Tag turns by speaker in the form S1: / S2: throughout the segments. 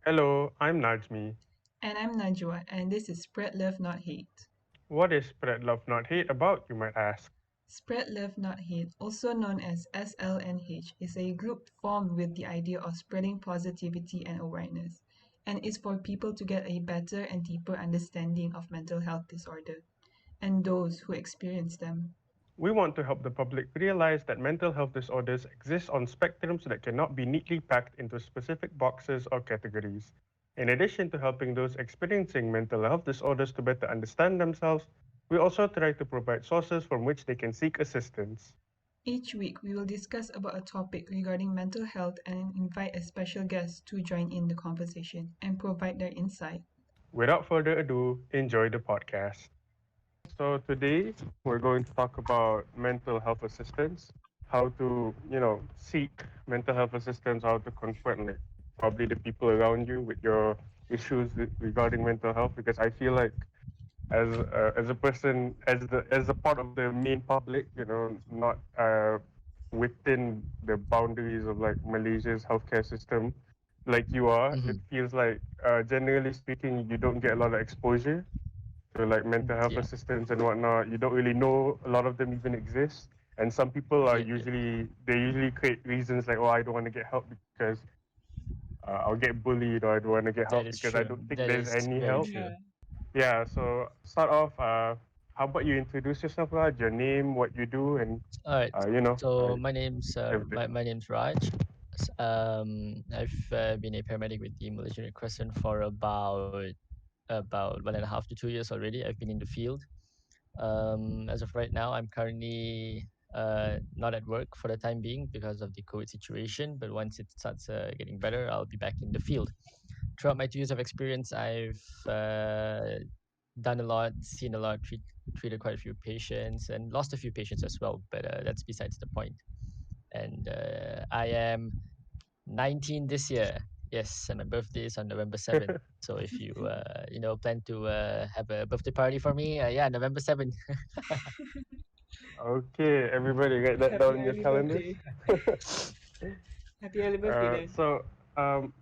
S1: Hello, I'm Najmi.
S2: And I'm Najwa, and this is Spread Love Not Hate.
S1: What is Spread Love Not Hate about, you might ask?
S2: Spread Love Not Hate, also known as SLNH, is a group formed with the idea of spreading positivity and awareness, and is for people to get a better and deeper understanding of mental health disorder and those who experience them.
S1: We want to help the public realize that mental health disorders exist on spectrums that cannot be neatly packed into specific boxes or categories. In addition to helping those experiencing mental health disorders to better understand themselves, we also try to provide sources from which they can seek assistance.
S2: Each week, we will discuss about a topic regarding mental health and invite a special guest to join in the conversation and provide their insight.
S1: Without further ado, enjoy the podcast. So today we're going to talk about mental health assistance, how to, seek mental health assistance, how to confront like probably the people around you with your issues regarding mental health. Because I feel like as a person, as a part of the main public, not within the boundaries of like Malaysia's healthcare system, like you are, it
S3: Mm-hmm.
S1: feels like generally speaking, you don't get a lot of exposure to like mental health
S3: Yeah.
S1: assistance and whatnot. You don't really know a lot of them even exist. And some people are
S3: Yep. Yep.
S1: usually create reasons like, oh, I don't want to get help because I'll get bullied, or I don't want to get
S3: That
S1: help
S3: is
S1: because I
S3: true.
S1: don't think
S3: That
S1: there's
S3: is
S1: any
S3: very
S1: help.
S3: true.
S1: Yeah. So start off. How about you introduce yourself, Raj? Your name, what you do, and
S3: All right. So
S1: everything.
S3: my name's Raj. I've been a paramedic with the Malaysian Red Crescent for about 1.5 to 2 years already. I've been in the field. As of right now, I'm currently not at work for the time being because of the COVID situation. But once it starts getting better, I'll be back in the field. Throughout my 2 years of experience, I've done a lot, seen a lot, treated quite a few patients, and lost a few patients as well. But that's besides the point. And I am 19 this year. Yes, and my birthday is on November 7th. So if you plan to have a birthday party for me, yeah, November 7th.
S1: Okay, everybody, write that
S2: Happy
S1: down in your
S2: early
S1: calendars.
S2: birthday. Happy early birthday then.
S1: So um,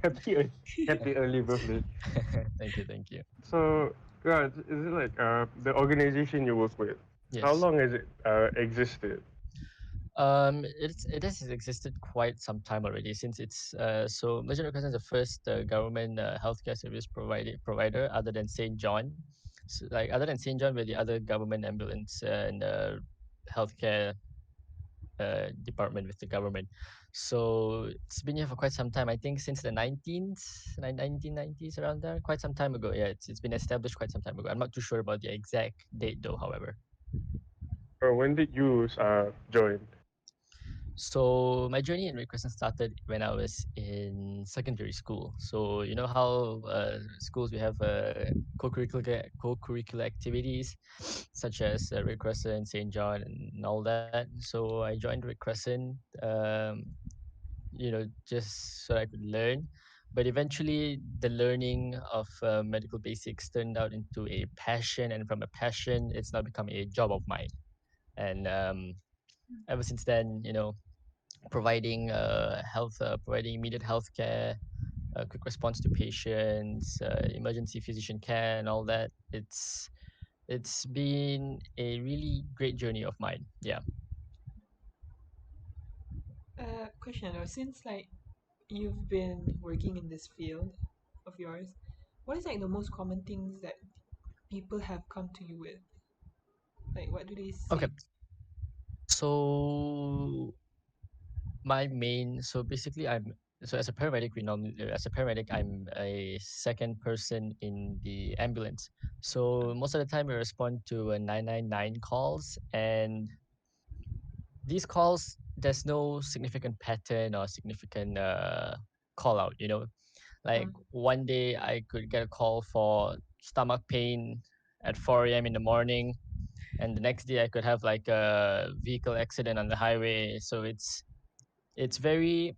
S1: happy happy early birthday.
S3: Thank you, thank you.
S1: So, Raj, is it like the organization you work with? How
S3: Yes.
S1: long has it existed?
S3: It has existed quite some time already since it's so Malaysian Red Crescent is the first government healthcare service provider other than Saint John. So, like other than Saint John, we're the other government ambulance and healthcare department with the government. So it's been here for quite some time. I think since the 1990s, around there, quite some time ago. Yeah, it's been established quite some time ago. I'm not too sure about the exact date though. However.
S1: Or when did you join?
S3: So my journey in Red Crescent started when I was in secondary school. So you know how schools we have co-curricular activities such as Red Crescent, Saint John, and all that. So I joined Red Crescent, just so I could learn. But eventually, the learning of medical basics turned out into a passion, and from a passion, it's now become a job of mine. And ever since then, providing immediate health care, quick response to patients, emergency physician care, and all that. It's been a really great journey of mine. Yeah.
S2: Question though, since like you've been working in this field of yours, what is like the most common things that people have come to you with? Like what do they
S3: Okay.
S2: say?
S3: So so basically as a paramedic I'm a second person in the ambulance. So most of the time we respond to 999 calls, and these calls, there's no significant pattern or significant call out, like
S2: Uh,
S3: one day I could get a call for stomach pain at 4 a.m. in the morning, and the next day I could have like a vehicle accident on the highway. So it's very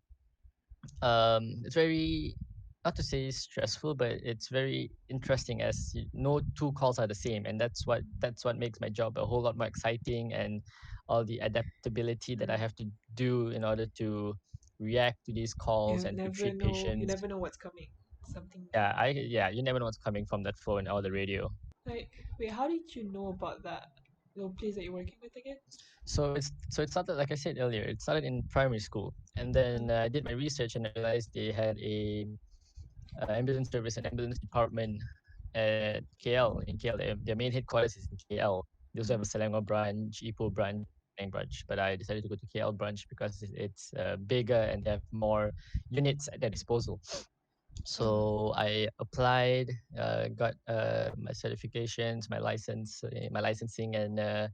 S3: it's very, not to say stressful, but it's very interesting as no two calls are the same, and that's what makes my job a whole lot more exciting, and all the adaptability that I
S2: mm,
S3: have to do in order to react to these calls
S2: You
S3: and to
S2: never
S3: treat
S2: know. You
S3: patients.
S2: never know what's coming. Something
S3: Yeah, you never know what's coming from that phone or the radio.
S2: like wait, how did you know about that little place that you're working with again?
S3: So it started, like I said earlier, it started in primary school, and then I did my research and I realized they had a ambulance service and ambulance department at KL. In KL, their main headquarters is in KL. They also have a Selangor branch, Ipoh branch, Penang branch, but I decided to go to KL branch because it's bigger and they have more units at their disposal. So I applied, got my certifications, my licensing, and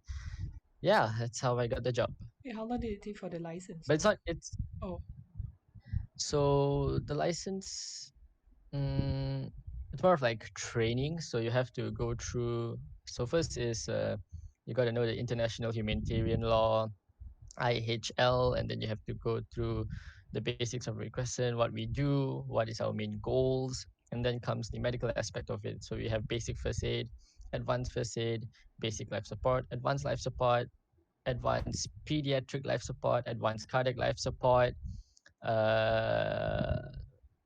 S3: yeah, that's how I got the job.
S2: Wait, how long did it take for the license
S3: But it's
S2: though?
S3: not. It's
S2: Oh,
S3: so the license. Mm, it's more of like training. So you have to go through. So first is you got to know the international humanitarian law, IHL, and then you have to go through the basics of Red Crescent, what we do, what is our main goals, and then comes the medical aspect of it. So we have basic first aid, advanced first aid, basic life support, advanced pediatric life support, advanced cardiac life support, uh,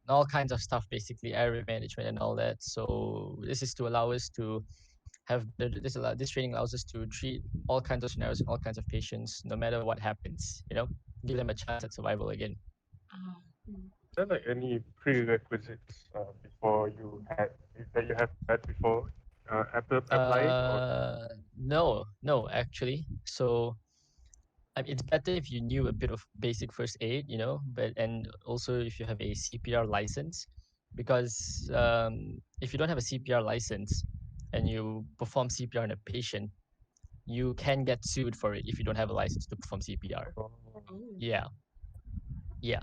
S3: all kinds of stuff, basically airway management and all that. So this is to allow us to have better. This training allows us to treat all kinds of scenarios and all kinds of patients, no matter what happens. Give them a chance at survival again.
S2: ah, mm.
S1: Is there like any prerequisites before that you have had before applying, or
S3: No, actually. So it's better if you knew a bit of basic first aid, but and also if you have a CPR license, because if you don't have a CPR license and you perform CPR on a patient, you can get sued for it if you don't have a license to perform CPR.
S1: oh,
S2: Oh,
S3: Yeah, yeah.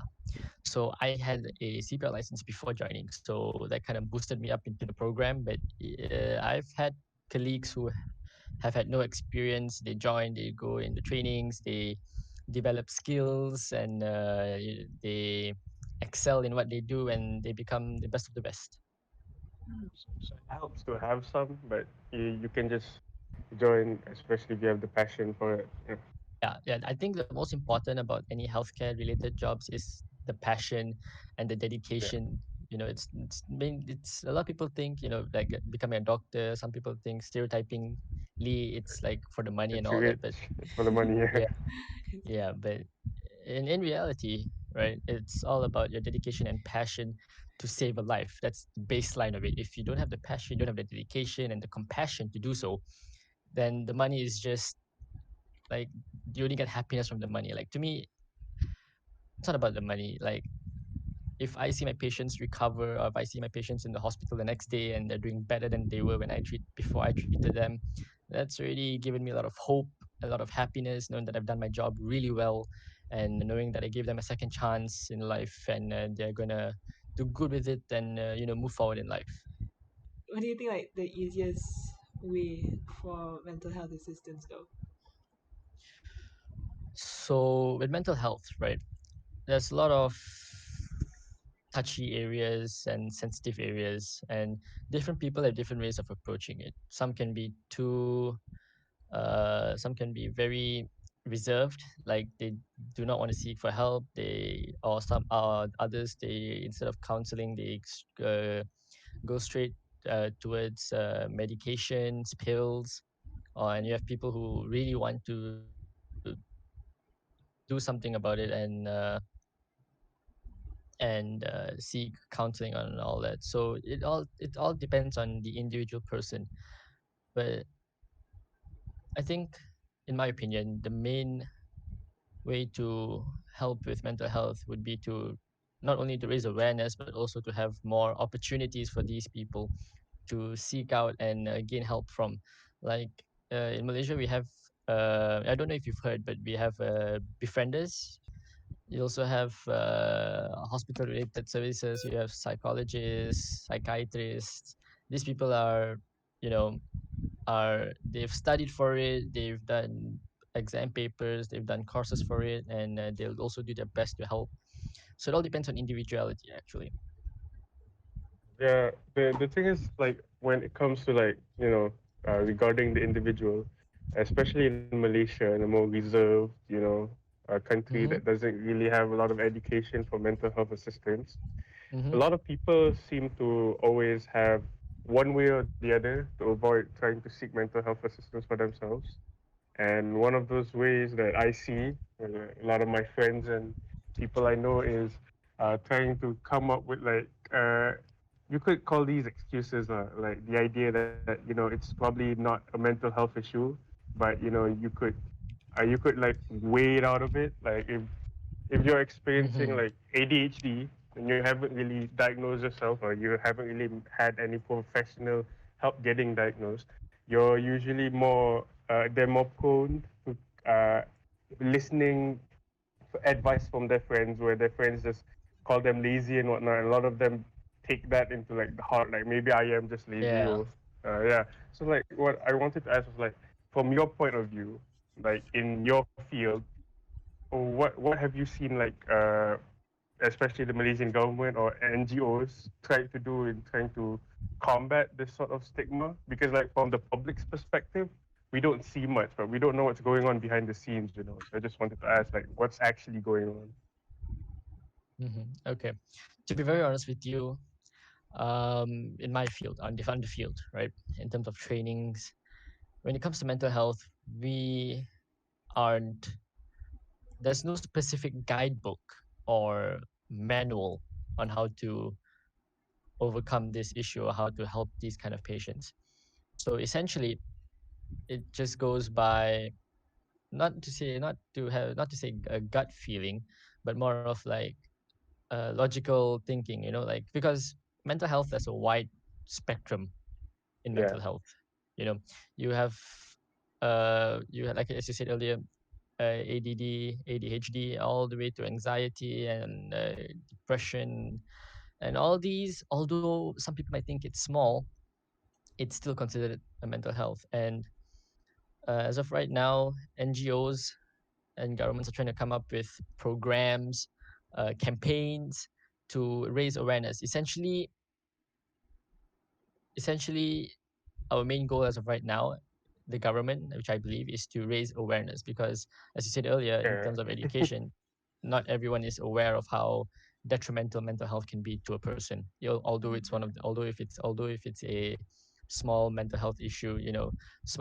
S3: So I had a CPR license before joining, so that kind of boosted me up into the program. But I've had colleagues who have had no experience. They join, they go in the trainings, they develop skills, and they excel in what they do, and they become the best of the best.
S1: so it helps to have some, but you can just join, especially if you have the passion for it. Yeah.
S3: Yeah. I think the most important about any healthcare related jobs is the passion and the
S1: Yeah.
S3: dedication. It's a lot of people think, like becoming a doctor. Some people think stereotypingly it's like for the money and
S1: It's
S3: all that.
S1: rich.
S3: But
S1: It's for the money. Yeah.
S3: yeah, yeah. But in reality, right, it's all about your dedication and passion to save a life. That's the baseline of it. If you don't have the passion, you don't have the dedication and the compassion to do so, then the money is just like you only get happiness from the money. Like to me, it's not about the money. Like if I see my patients recover, or if I see my patients in the hospital the next day and they're doing better than they were before I treated them, that's already given me a lot of hope, a lot of happiness, knowing that I've done my job really well, and knowing that I gave them a second chance in life, and they're gonna do good with it, and move forward in life.
S2: what do you think like the easiest way for mental health assistance though?
S3: So with mental health, right, there's a lot of touchy areas and sensitive areas, and different people have different ways of approaching it. Some can be very reserved, like they do not want to seek for help. They or some others, they instead of counseling, they go straight towards medications, pills. And you have people who really want to do something about it, and seek counseling and all that. So it all depends on the individual person. But I think, in my opinion, the main way to help with mental health would be to not only to raise awareness, but also to have more opportunities for these people to seek out and gain help from. Like in Malaysia, we have I don't know if you've heard, but we have befrienders. You also have hospital related services. You have psychologists, psychiatrists. These people are, you know, they've studied for it. They've done exam papers. They've done courses for it, and they'll also do their best to help. So it all depends on individuality, actually.
S1: Yeah. The thing is, like, when it comes to, like, regarding the individual, especially in Malaysia, and the more reserved, a country
S3: Mm-hmm.
S1: that doesn't really have a lot of education for mental health assistance. A
S3: Mm-hmm.
S1: lot of people seem to always have one way or the other to avoid trying to seek mental health assistance for themselves. And one of those ways that I see a lot of my friends and people I know is trying to come up with you could call these excuses, like the idea that it's probably not a mental health issue, but you could like weigh it out of it. Like if you're experiencing
S3: Mm-hmm.
S1: like ADHD and you haven't really diagnosed yourself or you haven't really had any professional help getting diagnosed, you're usually they're more prone to listening for advice from their friends, where their friends just call them lazy and whatnot. And a lot of them take that into like the heart, like maybe I am just lazy
S3: Yeah.
S1: or yeah. So like what I wanted to ask was like from your point of view, like in your field, what have you seen like especially the Malaysian government or NGOs trying to do in trying to combat this sort of stigma? Because like from the public's perspective, we don't see much, but we don't know what's going on behind the scenes, you know. So I just wanted to ask like what's actually going on.
S3: Mm-hmm. Okay. To be very honest with you, in my field, on the field, right, in terms of trainings, when it comes to mental health, we aren't. There's no specific guidebook or manual on how to overcome this issue or how to help these kind of patients. So essentially, it just goes by not to say a gut feeling, but more of like logical thinking. Like because mental health has a wide spectrum in
S1: Yeah,
S3: mental health. You know, you have like as you said earlier, ADD, ADHD, all the way to anxiety and depression, and all these. Although some people might think it's small, it's still considered a mental health. And as of right now, NGOs and governments are trying to come up with programs, campaigns to raise awareness. Essentially, our main goal as of right now, the government, which I believe, is to raise awareness because, as you said earlier, in
S1: yeah,
S3: terms of education, not everyone is aware of how detrimental mental health can be to a person. Although if it's a small mental health issue,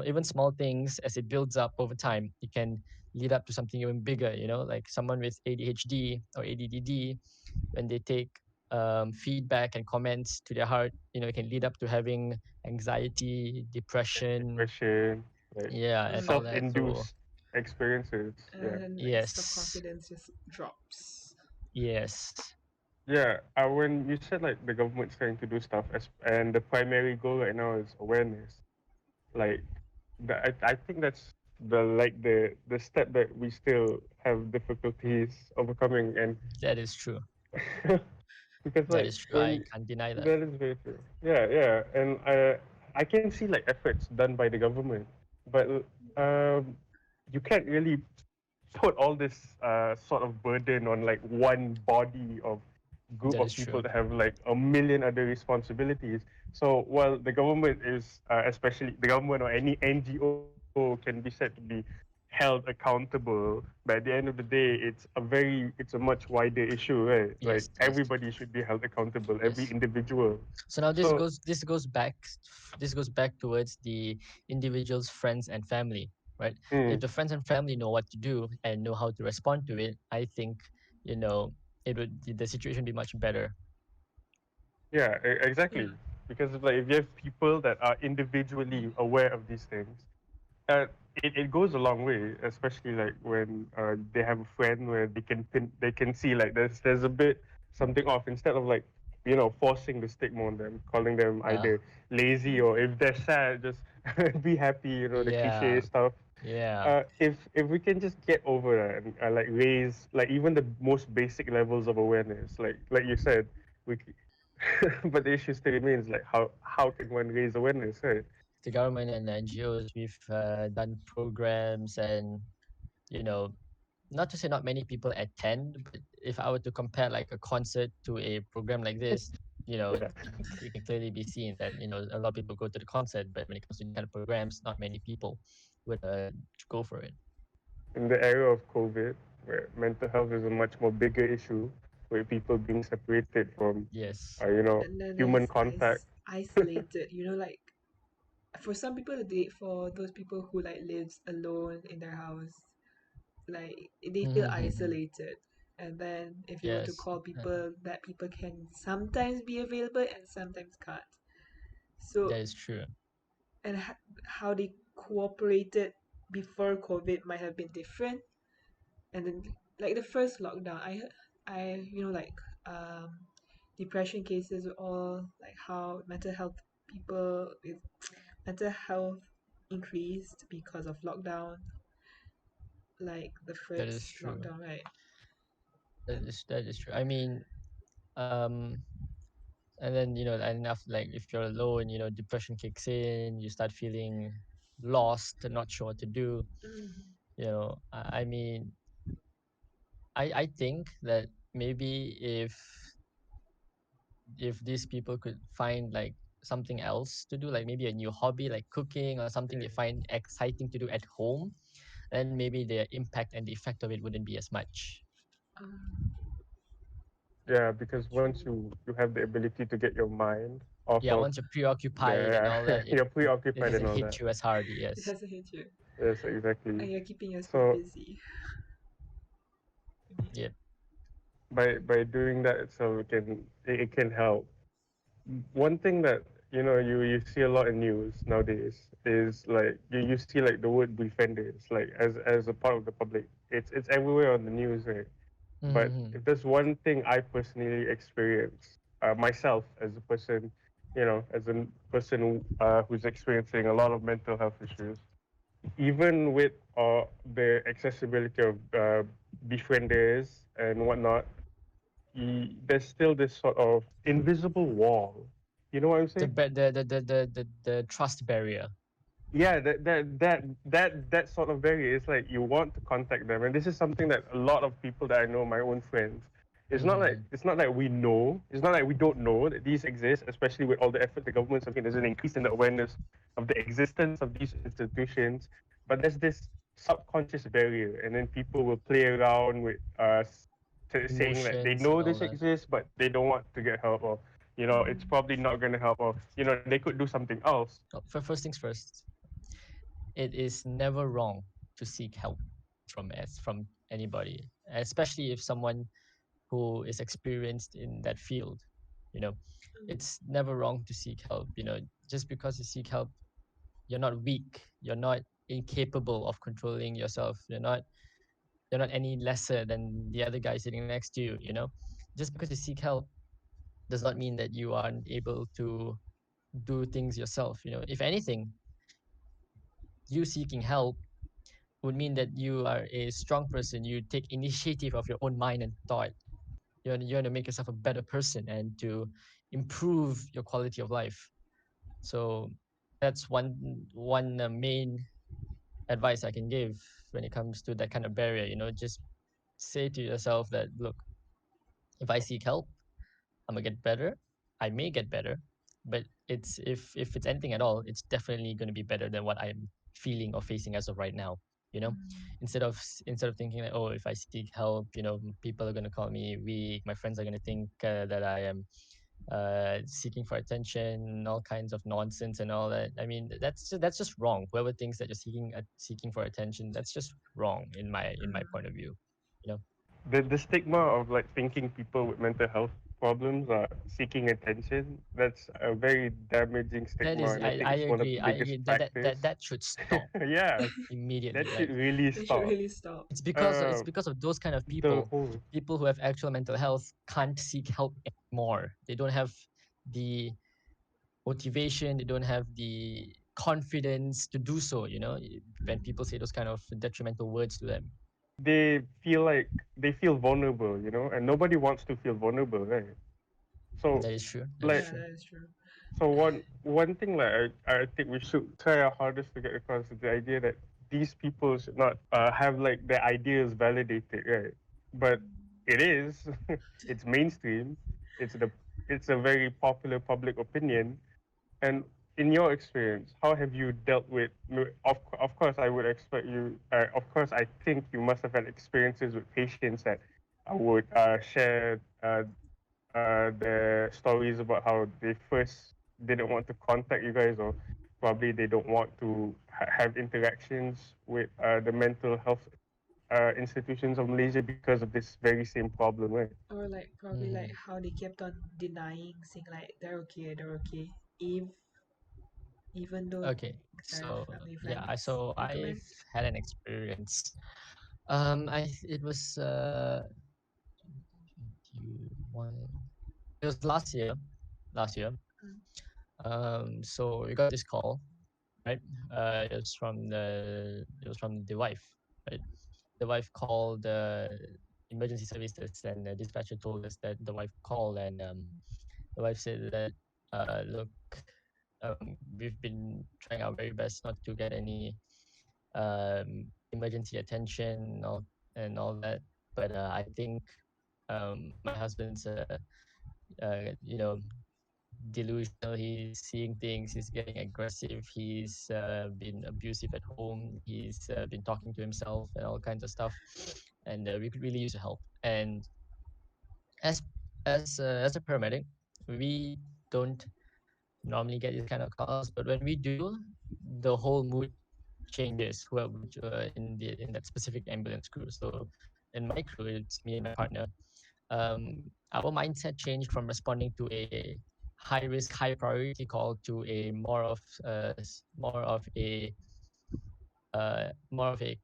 S3: even small things as it builds up over time, it can lead up to something even bigger. Like someone with ADHD or ADDD, when they take feedback and comments to their heart, it can lead up to having anxiety, depression,
S1: depression, like
S3: yeah, and all that. So
S1: self-induced experiences. Yeah.
S2: And then like self
S3: yes,
S2: confidence just drops.
S3: yes,
S1: Yeah, when you said like the government's trying to do stuff and the primary goal right now is awareness, like I think that's the step that we still have difficulties overcoming and
S3: that is true.
S1: because
S3: That
S1: like
S3: is true. I
S1: when
S3: can't deny that.
S1: that is very true. Yeah, yeah, and I can see like efforts done by the government, but um you can't really put all this sort of burden on like one body of group
S3: That
S1: of
S3: is
S1: people
S3: true.
S1: that have like a million other responsibilities. So while the government is, especially the government or any NGO, can be said to be held accountable, but at the end of the day, it's a much wider issue, right? Like
S3: Yes, yes,
S1: everybody should be held accountable, every
S3: yes.
S1: individual.
S3: So now
S1: So
S3: this goes back towards the individual's friends and family, right? If
S1: mm,
S3: the friends and family know what to do and know how to respond to it, I think you know the situation would be much better.
S1: yeah,
S2: Yeah.
S1: exactly. Because like if you have people that are individually aware of these things, uh, it goes a long way, especially like when they have a friend where they can see like there's a bit something off instead of like forcing the stigma on them, calling them
S3: Yeah,
S1: either lazy or if they're sad, just be happy, the cliche
S3: yeah,
S1: stuff.
S3: yeah.
S1: If we can just get over that and like raise like even the most basic levels of awareness, like you said, but the issue still remains like how can one raise awareness, right?
S3: The government and the NGOs, we've done programs, and you know, not to say not many people attend, but if I were to compare like a concert to a program like this,
S1: Yeah.
S3: it can clearly be seen that a lot of people go to the concert, but when it comes to these kind of programs, not many people would go for it.
S1: In the era of COVID. where mental health is a much more bigger issue, with people being separated from,
S3: Yes.
S2: And then
S1: human
S2: there's
S1: contact.
S2: isolated, like for some people for those people who like lives alone in their house, like they feel isolated. And then if you were to
S3: Yes.
S2: call people, that people can sometimes be available and sometimes can't. So,
S3: That is true.
S2: and how they cooperated before COVID might have been different. And then like the first lockdown, like um depression cases were all like how mental health people with mental health increased because of lockdown, like the
S3: That is
S2: first
S3: true.
S2: lockdown, right?
S3: That
S2: And
S3: is true. I mean, um, and then and after, like, if you're alone, depression kicks in. You start feeling lost and not sure what to do.
S2: mm,
S3: I mean, I think that maybe if these people could find like something else to do, like maybe a new hobby like cooking or something they
S1: Mm.
S3: find exciting to do at home, then maybe the impact and the effect of it wouldn't be as much.
S2: um,
S1: Yeah, because once
S2: true.
S1: you have the ability to get your mind off
S3: Yeah,
S1: of,
S3: once you're preoccupied and
S1: yeah,
S3: all that,
S1: you're
S3: it
S1: preoccupied and
S3: doesn't
S1: all
S3: hit
S1: that.
S3: you as hard.
S2: It
S3: Yes.
S2: doesn't hit you,
S1: Yes, exactly.
S2: and you're keeping yourself
S1: So
S2: busy.
S3: Yep.
S1: by doing that itself, it can help. One thing that you see a lot in news nowadays is like you see like the word befrienders, like as a part of the public. It's everywhere on the news, right? But
S3: Mm-hmm.
S1: if there's one thing I personally experience myself as a person, as a person who's experiencing a lot of mental health issues, even with the accessibility of befrienders and whatnot, there's still this sort of invisible wall. You know what I'm
S3: The,
S1: saying?
S3: ba- the trust barrier.
S1: Yeah, that sort of barrier is like you want to contact them, and this is something that a lot of people that I know, my own friends,
S3: Mm-hmm.
S1: it's not like we know, it's not like we don't know that these exist, especially with all the effort the government's making. There's an increase in the awareness of the existence of these institutions, but there's this subconscious barrier, and then people will play around with saying that they
S3: Emotions and
S1: know
S3: all
S1: this
S3: that.
S1: exists, but they don't want to get help, or it's
S2: Mm,
S1: probably not going to help, or they could do something else.
S3: For first things first, it is never wrong to seek help from anybody, especially if someone who is experienced in that field. You know,
S2: mm,
S3: it's never wrong to seek help. Just because you seek help, you're not weak. You're not incapable of controlling yourself. You're not any lesser than the other guy sitting next to you. Just because you seek help does not mean that you aren't able to do things yourself. If anything, you seeking help would mean that you are a strong person. You take initiative of your own mind and thought. You want to make yourself a better person and to improve your quality of life. So that's one main advice I can give when it comes to that kind of barrier. Just say to yourself that, look, if I seek help, I'm gonna get better. I may get better, but if it's anything at all, it's definitely going to be better than what I'm feeling or facing as of right now. You know,
S2: mm,
S3: instead of thinking like, oh, if I seek help, people are going to call me weak. My friends are going to think that I am seeking for attention, all kinds of nonsense and all that. I mean, that's just wrong. Whoever thinks that you're seeking for attention, that's just wrong in my point of
S2: mm.
S3: view. You know,
S1: The stigma of like thinking people with mental health problems are seeking attention, that's a very damaging
S3: that
S1: stigma,
S3: is,
S1: and I think
S3: I
S1: it's one of
S3: agree.
S1: the
S3: I
S1: biggest
S3: agree that that
S1: factors.
S3: that, that should stop
S1: Yeah, that
S3: immediately.
S1: should
S3: Like,
S1: really
S2: They should
S1: stop.
S2: really stop.
S3: it's
S1: uh,
S3: because of those kind of
S1: the
S3: people,
S1: whole
S3: people who have actual mental health can't seek help anymore. They don't have the motivation. They don't have the confidence to do so. When people say those kind of detrimental words to them.
S1: they feel vulnerable, and nobody wants to feel vulnerable, right? So
S3: That is true. That is
S1: like
S2: Yeah,
S3: true.
S2: that is true.
S1: one thing like I think we should try our hardest to get across is the idea that these people should not have like their ideas validated, right? But it is, it's mainstream, it's the it's a very popular public opinion, and in your experience, how have you dealt with? Of course, I would expect you. Of course, I think you must have had experiences with patients that would share their stories about how they first didn't want to contact you guys, or probably they don't want to have interactions with the mental health institutions of Malaysia because of this very same problem, right?
S2: Or like probably like
S3: Hmm.
S2: how they kept on denying, saying like they're okay, even though
S3: Okay,
S2: things are
S3: so
S2: family
S3: yeah,
S2: friendly.
S3: so
S2: Recommend?
S3: I've had an experience. It was 21. It was last year. Last year.
S2: Mm.
S3: So we got this call, right? It was from the wife, right? The wife called the emergency services, and the dispatcher told us that the wife called, and the wife said that, look, we've been trying our very best not to get any emergency attention, and all that, but I think my husband's delusional. He's seeing things. He's getting aggressive. He's been abusive at home. He's been talking to himself and all kinds of stuff. And we could really use your help. And as as a paramedic, we don't normally get these kind of calls, but when we do, the whole mood changes. In that specific ambulance crew. So in my crew, it's me and my partner. Our mindset changed from responding to a high risk, high priority call to a more of a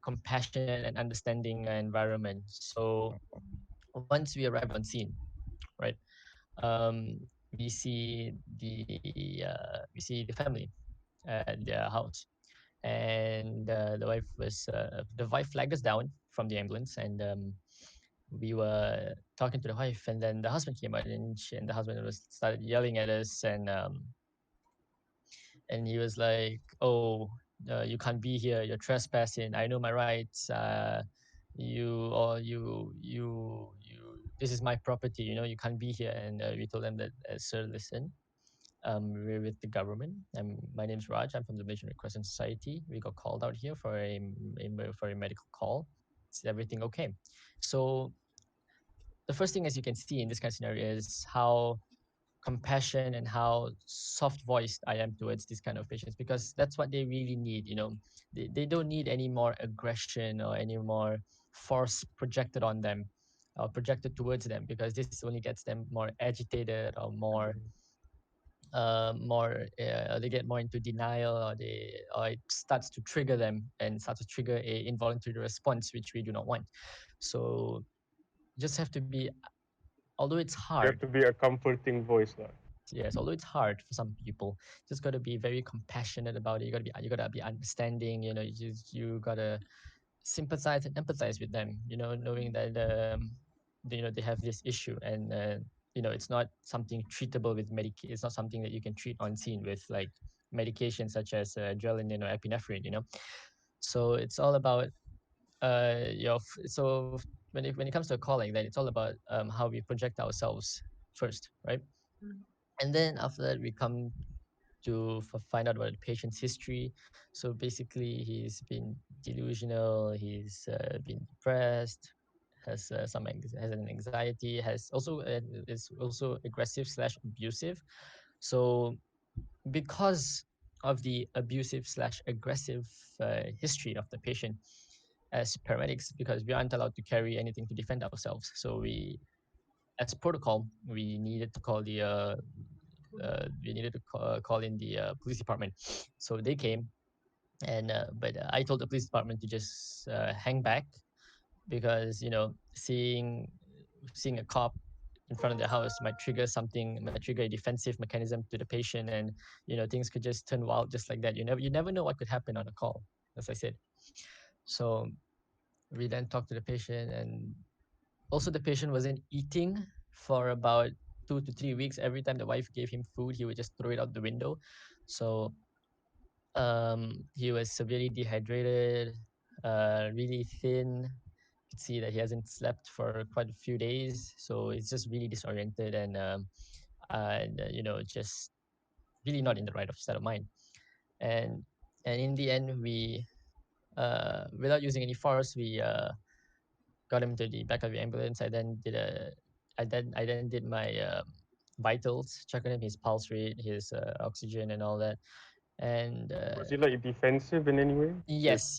S3: compassionate and understanding environment. So once we arrive on scene, right, um, we see the family at their house, and the wife flagged us down from the ambulance, and we were talking to the wife, and then the husband came out, and the husband was started yelling at us, and he was like, "Oh, you can't be here. You're trespassing. I know my rights. This is my property. You can't be here." And we told them that, "Sir, listen. We're with the government. My name's Raj. I'm from the Malaysian Red Crescent Society. We got called out here for a medical call. Is everything okay?" So the first thing, as you can see in this kind of scenario, is how compassion and how soft voiced I am towards these kind of patients, because that's what they really need. They don't need any more aggression or any more force projected on them, projected towards them, because this only gets them more agitated, or they get more into denial, or it starts to trigger them and starts to trigger a involuntary response, which we do not want. So just have to be, although it's
S1: You
S3: hard.
S1: have to be a comforting voice, lah.
S3: Yes, although it's hard for some people, just got to be very compassionate about it. You got to be understanding. You got to sympathize and empathize with them. Knowing that they have this issue, and it's not something treatable with medication. It's not something that you can treat on scene with like medication such as adrenaline or epinephrine. So it's all about so when it comes to calling, then it's all about how we project ourselves first, right?
S2: Mm.
S3: And then after that, we come to find out about the patient's history. So basically, he's been delusional. He's been depressed. Has an anxiety. Is also aggressive/abusive. So because of the abusive/aggressive history of the patient, as paramedics, because we aren't allowed to carry anything to defend ourselves, so as protocol, we needed to call in the police department. So they came, and but I told the police department to just hang back, because seeing a cop in front of their house might trigger a defensive mechanism to the patient, and things could just turn wild just like that. You never know what could happen on a call, as I said. So we then talked to the patient, and also the patient wasn't eating for about 2 to 3 weeks. Every time the wife gave him food, he would just throw it out the window. So he was severely dehydrated, really thin. You could see that he hasn't slept for quite a few days, so he's just really disoriented, and just really not in the right of state of mind. And in the end, we without using any force, we got him to the back of the ambulance. I then did my vitals, checking him, his pulse rate, his oxygen, and all that. And
S1: Was he like defensive in any way? Like,
S3: yes,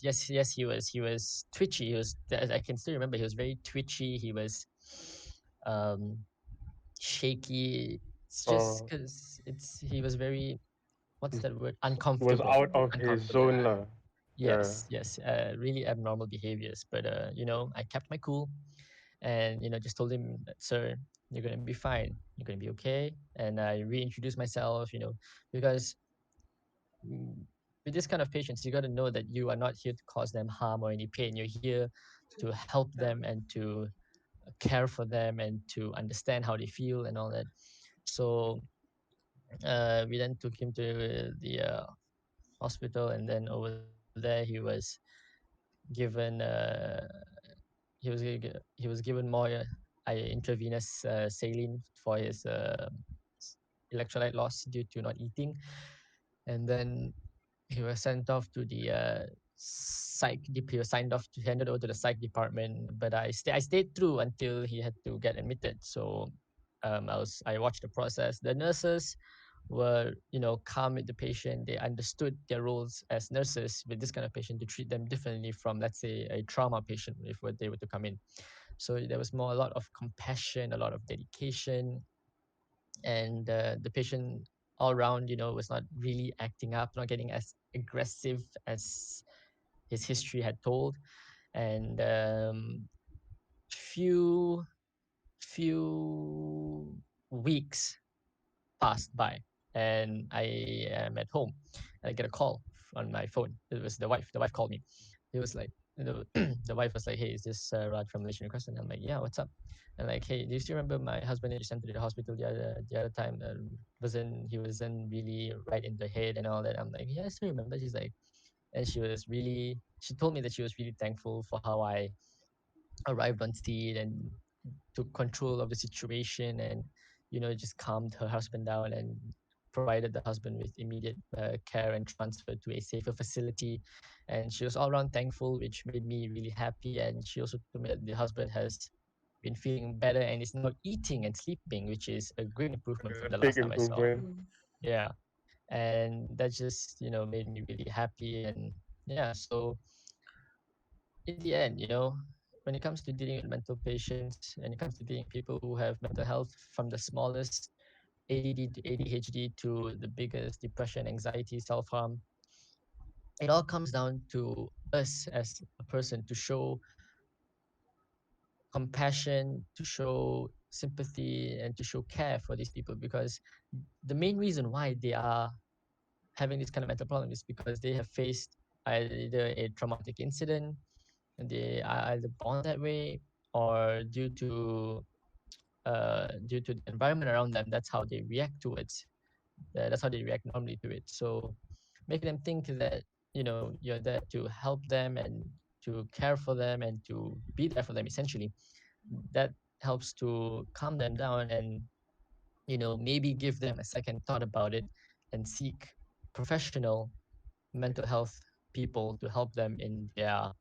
S3: he was twitchy. He was, I can still remember, he was very twitchy. He was um shaky. It's just
S1: uh,
S3: because he was very, what's that word,
S1: was
S3: uncomfortable.
S1: out of his
S3: Uncomfortable.
S1: zone lah. Yeah.
S3: Yes, really abnormal behaviors. But I kept my cool, and just told him, sir, you're gonna be fine. You're gonna be okay. And I reintroduced myself, because mm, with this kind of patients, you got to know that you are not here to cause them harm or any pain. You're here to help them and to care for them and to understand how they feel and all that. So we then took him to the hospital, and then over there given uh, he was given more intravenous saline for his electrolyte loss due to not eating, and then he was sent off to the he was signed off to handed over to the psych department. But I stayed through until he had to get admitted. So I watched the process. The nurses were calm with the patient. They understood their roles as nurses with this kind of patient to treat them differently from, let's say, a trauma patient if they were to come in. So there was a lot of compassion, a lot of dedication, and the patient all around was not really acting up, not getting as aggressive as his history had told. And few few weeks passed by, and I am at home, and I get a call on my phone. It was the wife. The wife called me. It was like the wife was like, "Hey, is this Raj from Malaysian Red Crescent?" I'm like, "Yeah, what's up?" And like, "Hey, do you still remember my husband that you sent to the hospital the other time? He wasn't really right in the head and all that." I'm like, "Yeah, I still remember." She's like, and she told me that she was really thankful for how I arrived on scene and took control of the situation, and just calmed her husband down and provided the husband with immediate care and transfer to a safer facility. And she was all around thankful, which made me really happy. And she also told me that the husband has been feeling better and is now eating and sleeping, which is a great improvement from
S1: A
S3: the
S1: big
S3: last time I saw.
S1: improvement.
S3: Yeah. And that just made me really happy. And yeah, so in the end, when it comes to dealing with mental patients, and it comes to dealing with people who have mental health, from the smallest ADD to ADHD to the biggest depression, anxiety, self harm, it all comes down to us as a person to show compassion, to show sympathy, and to show care for these people, because the main reason why they are having this kind of mental problem is because they have faced either a traumatic incident, and they are either born that way, or due to the environment around them. That's how they react towards. That's how they react normally to it. So make them think that you're there to help them and to care for them and to be there for them. Essentially, that helps to calm them down, and maybe give them a second thought about it, and seek professional mental health people to help them in their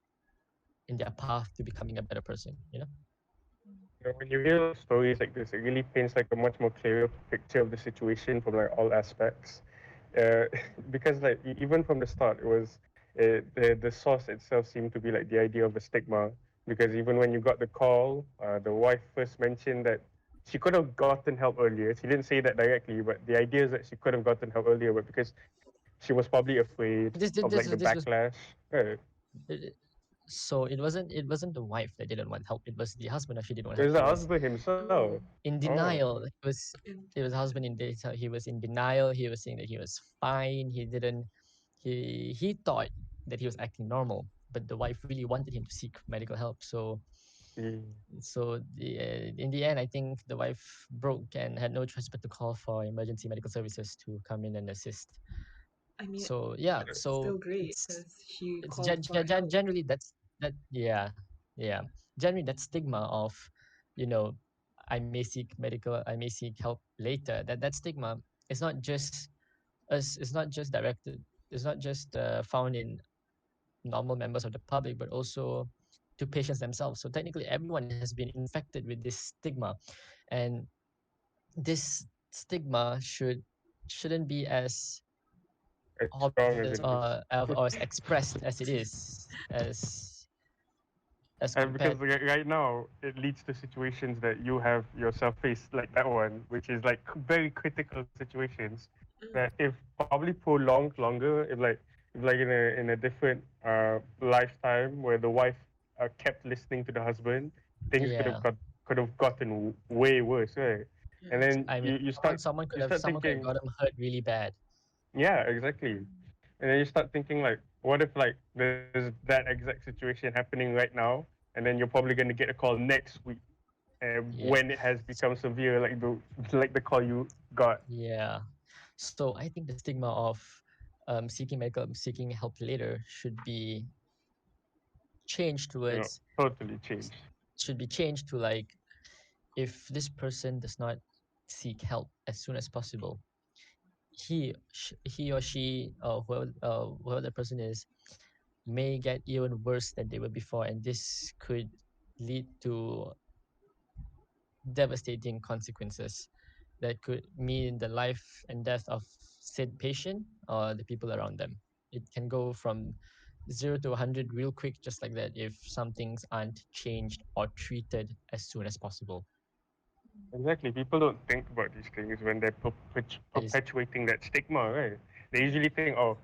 S3: path to becoming a better person.
S1: When you hear stories like this, it really paints like a much more clearer picture of the situation from like all aspects. Uh, because like even from the start, it was the source itself seemed to be like the idea of a stigma. Because even when you got the call, the wife first mentioned that she could have gotten help earlier. She didn't say that directly, but the idea is that she could have gotten help earlier, but because she was probably afraid of like the
S3: This was
S1: backlash. Right.
S3: it, so it wasn't the wife that didn't want help. It was the husband actually didn't want
S1: It
S3: help.
S1: was
S3: He
S1: the
S3: was
S1: husband himself.
S3: in
S1: Oh.
S3: denial. It was husband in data. He was in denial. He was saying that he was fine. He didn't. He thought that he was acting normal, but the wife really wanted him to seek medical help.
S1: Mm.
S3: In the end, I think the wife broke and had no choice but to call for emergency medical services to come in and assist.
S2: I mean,
S3: So yeah,
S2: it's
S3: so
S2: still great
S3: it's
S2: because she
S3: it's
S2: called for help.
S3: generally that yeah, generally that stigma of you know I may seek help later. That stigma is not just us is not just directed. It's not just found in normal members of the public, but also to patients themselves. So technically, everyone has been infected with this stigma, and this stigma shouldn't be as
S1: As strong as
S3: obvious
S1: it is.
S3: or as expressed as it is, as
S1: And because
S3: compared.
S1: right now it leads to situations that you have yourself faced, like that one, which is like very critical situations that if probably prolonged longer, if like in a different lifetime where the wife kept listening to the husband, things
S3: Yeah,
S1: could have gotten way worse, right? And then
S3: I mean,
S1: you start you start
S3: someone could have
S1: thinking,
S3: got them hurt really bad.
S1: yeah, exactly. And then you start thinking like, what if like there's that exact situation happening right now, and then you're probably going to get a call next week,
S3: Yeah,
S1: when it has become severe, like the call you got.
S3: yeah. So I think the stigma of seeking help later changed towards
S1: Totally changed.
S3: should be changed to like, if this person does not seek help as soon as possible, he or she, whoever the person is, may get even worse than they were before, and this could lead to devastating consequences that could mean the life and death of said patient or the people around them. It can go from 0 to 100 real quick, just like that, if some things aren't changed or treated as soon as possible.
S1: Exactly. People don't think about these things when they're
S3: It is,
S1: perpetuating that stigma, right? They usually think, oh,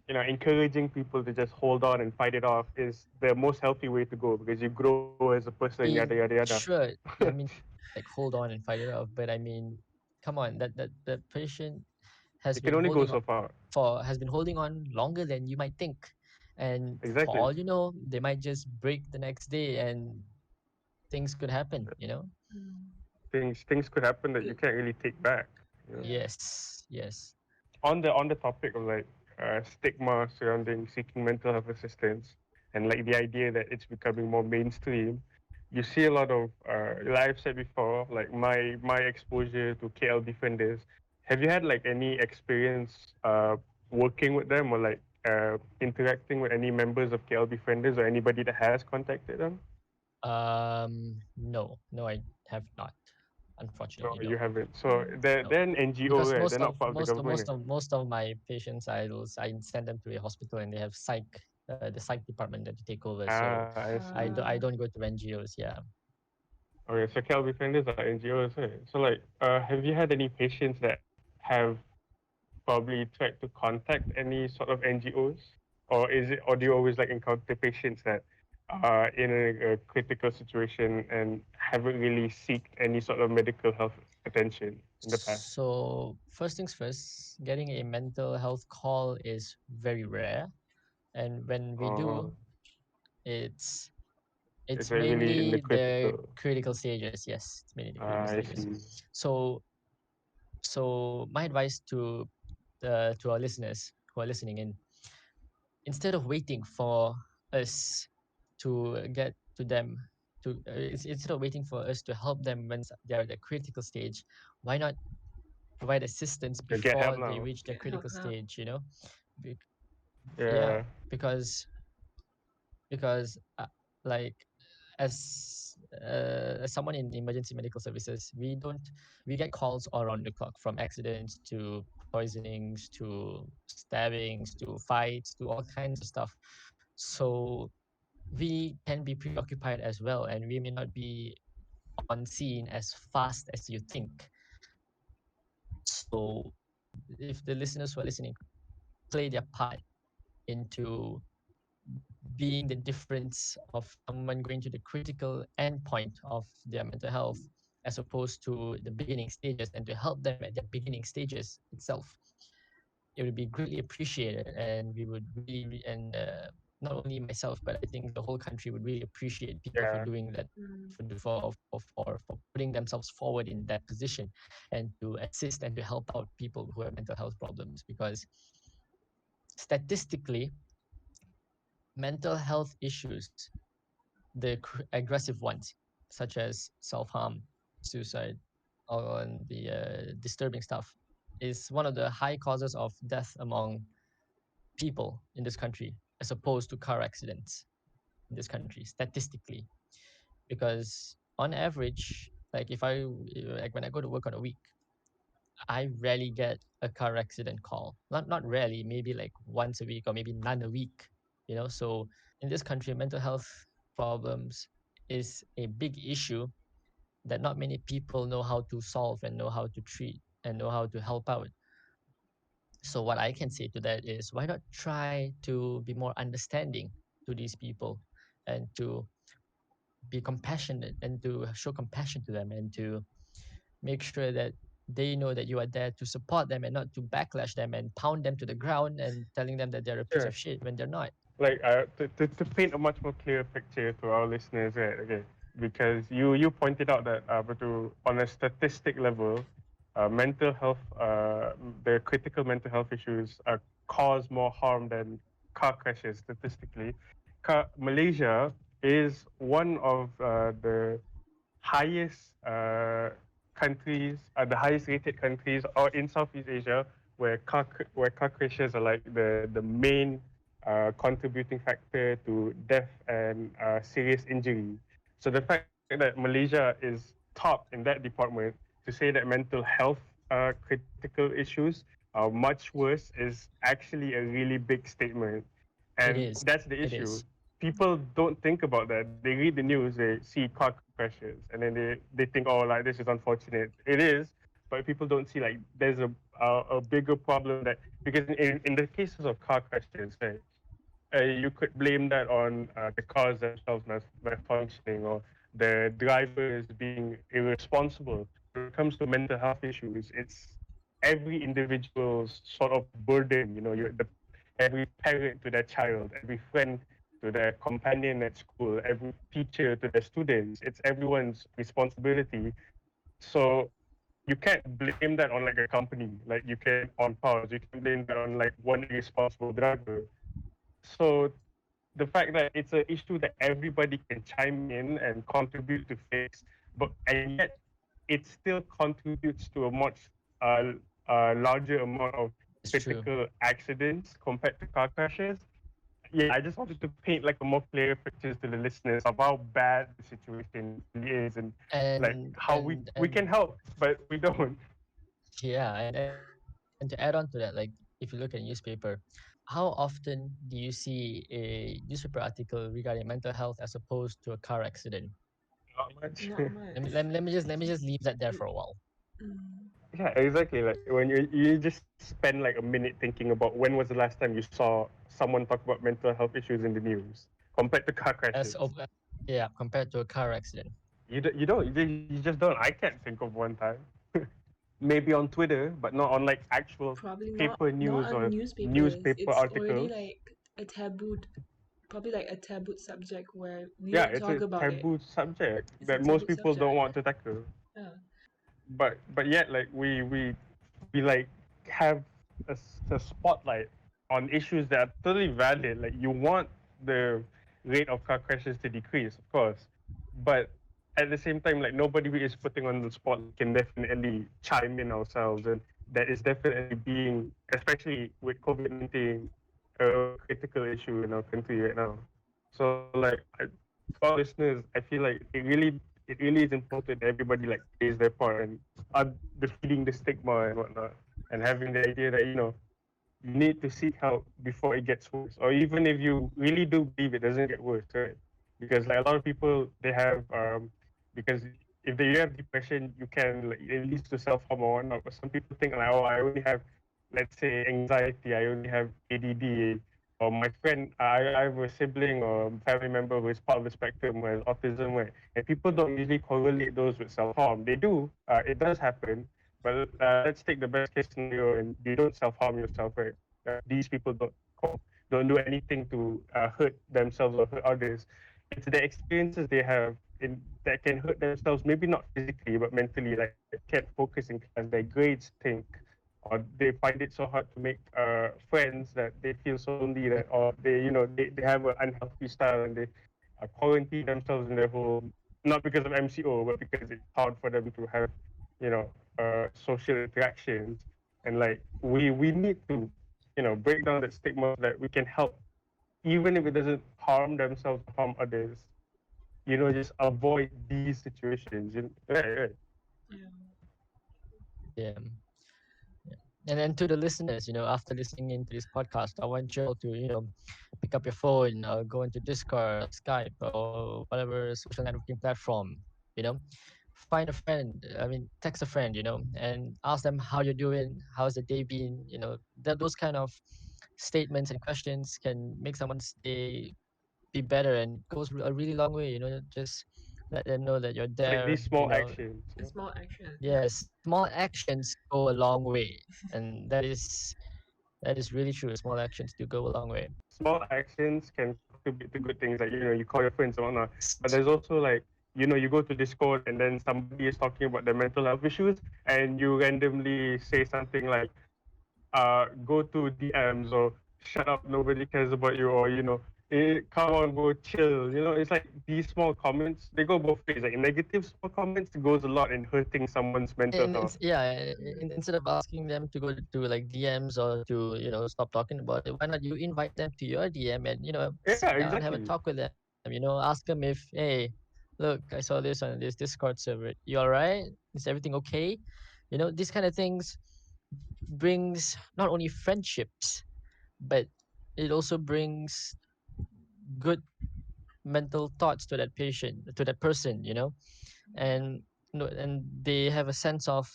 S1: encouraging people to just hold on and fight it off is the most healthy way to go because you grow as a person, yada yada yada.
S3: sure. I mean, like, hold on and fight it out, but I mean, come on, that the patient
S1: It can only go so far.
S3: has been holding on longer than you might think, and for
S1: Exactly.
S3: all you know, they might just break the next day, and things could happen, you know.
S1: Things could happen that you can't really take back. You know?
S3: Yes, yes.
S1: On the topic of like stigma surrounding seeking mental health assistance and like the idea that it's becoming more mainstream, you see a lot of like I've said before, like my exposure to KL defenders. Have you had like any experience working with them or like interacting with any members of KL defenders or anybody that has contacted them?
S3: No, no, I have not.
S1: No,
S3: Unfortunately,
S1: you
S3: no,
S1: haven't. So
S3: no.
S1: they're an NGO,
S3: Because
S1: right? They're not part of the government.
S3: most of my patients, I send them to a hospital, and they have the psych department that to take over. So
S1: I see.
S3: I don't go to NGOs. Yeah.
S1: Okay, so Cal defenders are NGOs, right? So like, have you had any patients that have probably tried to contact any sort of NGOs, or do you always like encounter patients that are in a critical situation and haven't really seeked any sort of medical health attention in the past?
S3: So first things first, getting a mental health call is very rare, and when we do,
S1: Oh,
S3: it's
S1: it's
S3: it's
S1: like really in the
S3: mainly the
S1: critical.
S3: critical stages. Yes, it's mainly the critical
S1: I
S3: stages.
S1: see.
S3: So my advice to our listeners who are listening in, instead of waiting for us to get to them, instead of waiting for us to help them when they're at the critical stage, why not provide assistance
S1: Get help
S3: before they
S1: now.
S3: reach the critical stage, you know. Be- yeah,
S1: Yeah,
S3: because because like, as someone in emergency medical services, we get calls all around the clock, from accidents to poisonings to stabbings to fights to all kinds of stuff. So we can be preoccupied as well, and we may not be on scene as fast as you think. So if the listeners who are listening play their part into being the difference of someone going to the critical endpoint of their mental health, as opposed to the beginning stages, and to help them at their beginning stages itself, it would be greatly appreciated, and we would really, and not only myself, but I think the whole country would really appreciate people for
S1: yeah,
S3: doing that, for putting themselves forward in that position, and to assist and to help out people who have mental health problems, because statistically, mental health issues, the aggressive ones, such as self harm, suicide, or the disturbing stuff, is one of the high causes of death among people in this country, as opposed to car accidents in this country, statistically. Because on average, like if I like when I go to work on a week, I rarely get a car accident call. Not rarely, maybe like once a week or maybe none a week. So in this country, mental health problems is a big issue that not many people know how to solve and know how to treat and know how to help out. So what I can say to that is, why not try to be more understanding to these people, and to be compassionate and to show compassion to them, and to make sure that they know that you are there to support them and not to backlash them and pound them to the ground and telling them that they're a piece
S1: Sure.
S3: of shit when they're not.
S1: Like to paint a much more clear picture to our listeners, right? Okay, because you pointed out that on a statistic level, mental health, the critical mental health issues cause more harm than car crashes statistically. Malaysia is one of the highest countries, the highest rated countries, or in Southeast Asia, where car crashes are like the main contributing factor to death and serious injury. So the fact that Malaysia is top in that department, to say that mental health critical issues are much worse is actually a really big statement,
S3: It
S1: and
S3: is.
S1: that's the
S3: It
S1: issue.
S3: is.
S1: People don't think about that. They read the news, they see car crashes, and then they think, oh, like this is unfortunate. It is, but people don't see like there's a bigger problem that, because in the cases of car crashes, right, you could blame that on the cars themselves not functioning, or the drivers being irresponsible. When it comes to mental health issues, it's every individual's sort of burden. Every parent to their child, every friend to their companion at school, every teacher to their students. It's everyone's responsibility. So you can't blame that on like a company, like you can on cars. You can blame that on like one irresponsible driver. So the fact that it's an issue that everybody can chime in and contribute to fix, and yet it still contributes to a much uh, larger amount of
S3: It's true.
S1: critical accidents compared to car crashes. Yeah, I just wanted to paint like a more clear pictures to the listeners of how bad the situation really is, and like
S3: And
S1: how
S3: and
S1: we
S3: and
S1: can help, but we don't.
S3: yeah, and to add on to that, like if you look at newspaper, how often do you see a newspaper article regarding mental health as opposed to a car accident?
S1: Not much.
S2: Not much.
S3: Let me just leave that there for a while.
S2: Mm.
S1: Yeah, exactly. Like when you just spend like a minute thinking about when was the last time you saw someone talk about mental health issues in the news compared to car
S3: As
S1: crashes.
S3: op- yeah, compared to a car accident.
S1: You just don't. I can't think of one time. Maybe on Twitter, but not on like actual
S2: Probably
S1: paper
S2: not
S1: news
S2: on
S1: or
S2: newspapers.
S1: newspaper
S2: It's already
S1: articles.
S2: like a tabooed, probably like a tabooed subject where we
S1: Yeah,
S2: don't
S1: it's
S2: talk
S1: a
S2: about it.
S1: taboo subject
S2: It's a
S1: that most
S2: taboo
S1: people don't
S2: subject.
S1: want to tackle.
S2: Yeah.
S1: But yet like we like have a spotlight on issues that are totally valid. Like you want the rate of car crashes to decrease, of course, but at the same time, like nobody is putting on the spot can definitely chime in ourselves, and that is definitely being, especially with COVID-19, a critical issue in our country right now. So like to our listeners, I feel like it really is important that everybody like plays their part and defeating the stigma and whatnot, and having the idea that you need to seek help before it gets worse, or even if you really do believe it doesn't get worse, right? Because like a lot of people they have because if they have depression, you can like, it leads to self harm or whatnot. But some people think like, oh, I only have, let's say, anxiety, I only have ADD, or my friend, I have a sibling or family member who is part of the spectrum who has autism, right? And people don't usually correlate those with self harm. They do, it does happen, but let's take the best case scenario and you don't self harm yourself, right? These people don't do anything to hurt themselves or hurt others. It's the experiences they have that can hurt themselves, maybe not physically, but mentally. Like they can't focus in class, their grades stink, or they find it so hard to make friends that they feel so lonely that, or they have an unhealthy style and they quarantine themselves in their home, not because of MCO, but because it's hard for them to have, social interactions. and like we need to, break down that stigma so that we can help, even if it doesn't harm themselves, harm others. Just avoid these situations. Right, right.
S2: Yeah.
S3: Yeah. Yeah. And then to the listeners, after listening into this podcast, I want you all to, pick up your phone, go into Discord, Skype, or whatever social networking platform, you know, find a friend. I mean, text a friend, and ask them how you're doing, how's the day been, that those kind of statements and questions can make someone's day be better and goes a really long way, just let them know that you're
S1: Like
S3: there,
S1: these small actions.
S2: A small action. Yeah.
S3: Yes, small actions go a long way, and that is really true. Small actions do go a long way.
S1: Small actions can contribute to good things, like you call your friends and whatnot. But there's also like, you go to Discord and then somebody is talking about their mental health issues, and you randomly say something like, go to DMs, or shut up, nobody cares about you, or come on, go chill. It's like these small comments, they go both ways. Like negative small comments goes a lot in hurting someone's mental
S3: And
S1: health.
S3: instead of asking them to go to like DMs or to stop talking about it, why not you invite them to your DM and
S1: Yeah,
S3: sit down, have a
S1: exactly.
S3: talk with them. Ask them if, hey, look, I saw this on this Discord server. You all right? Is everything okay? These kind of things brings not only friendships, but it also brings good mental thoughts to that patient, to that person, and and they have a sense of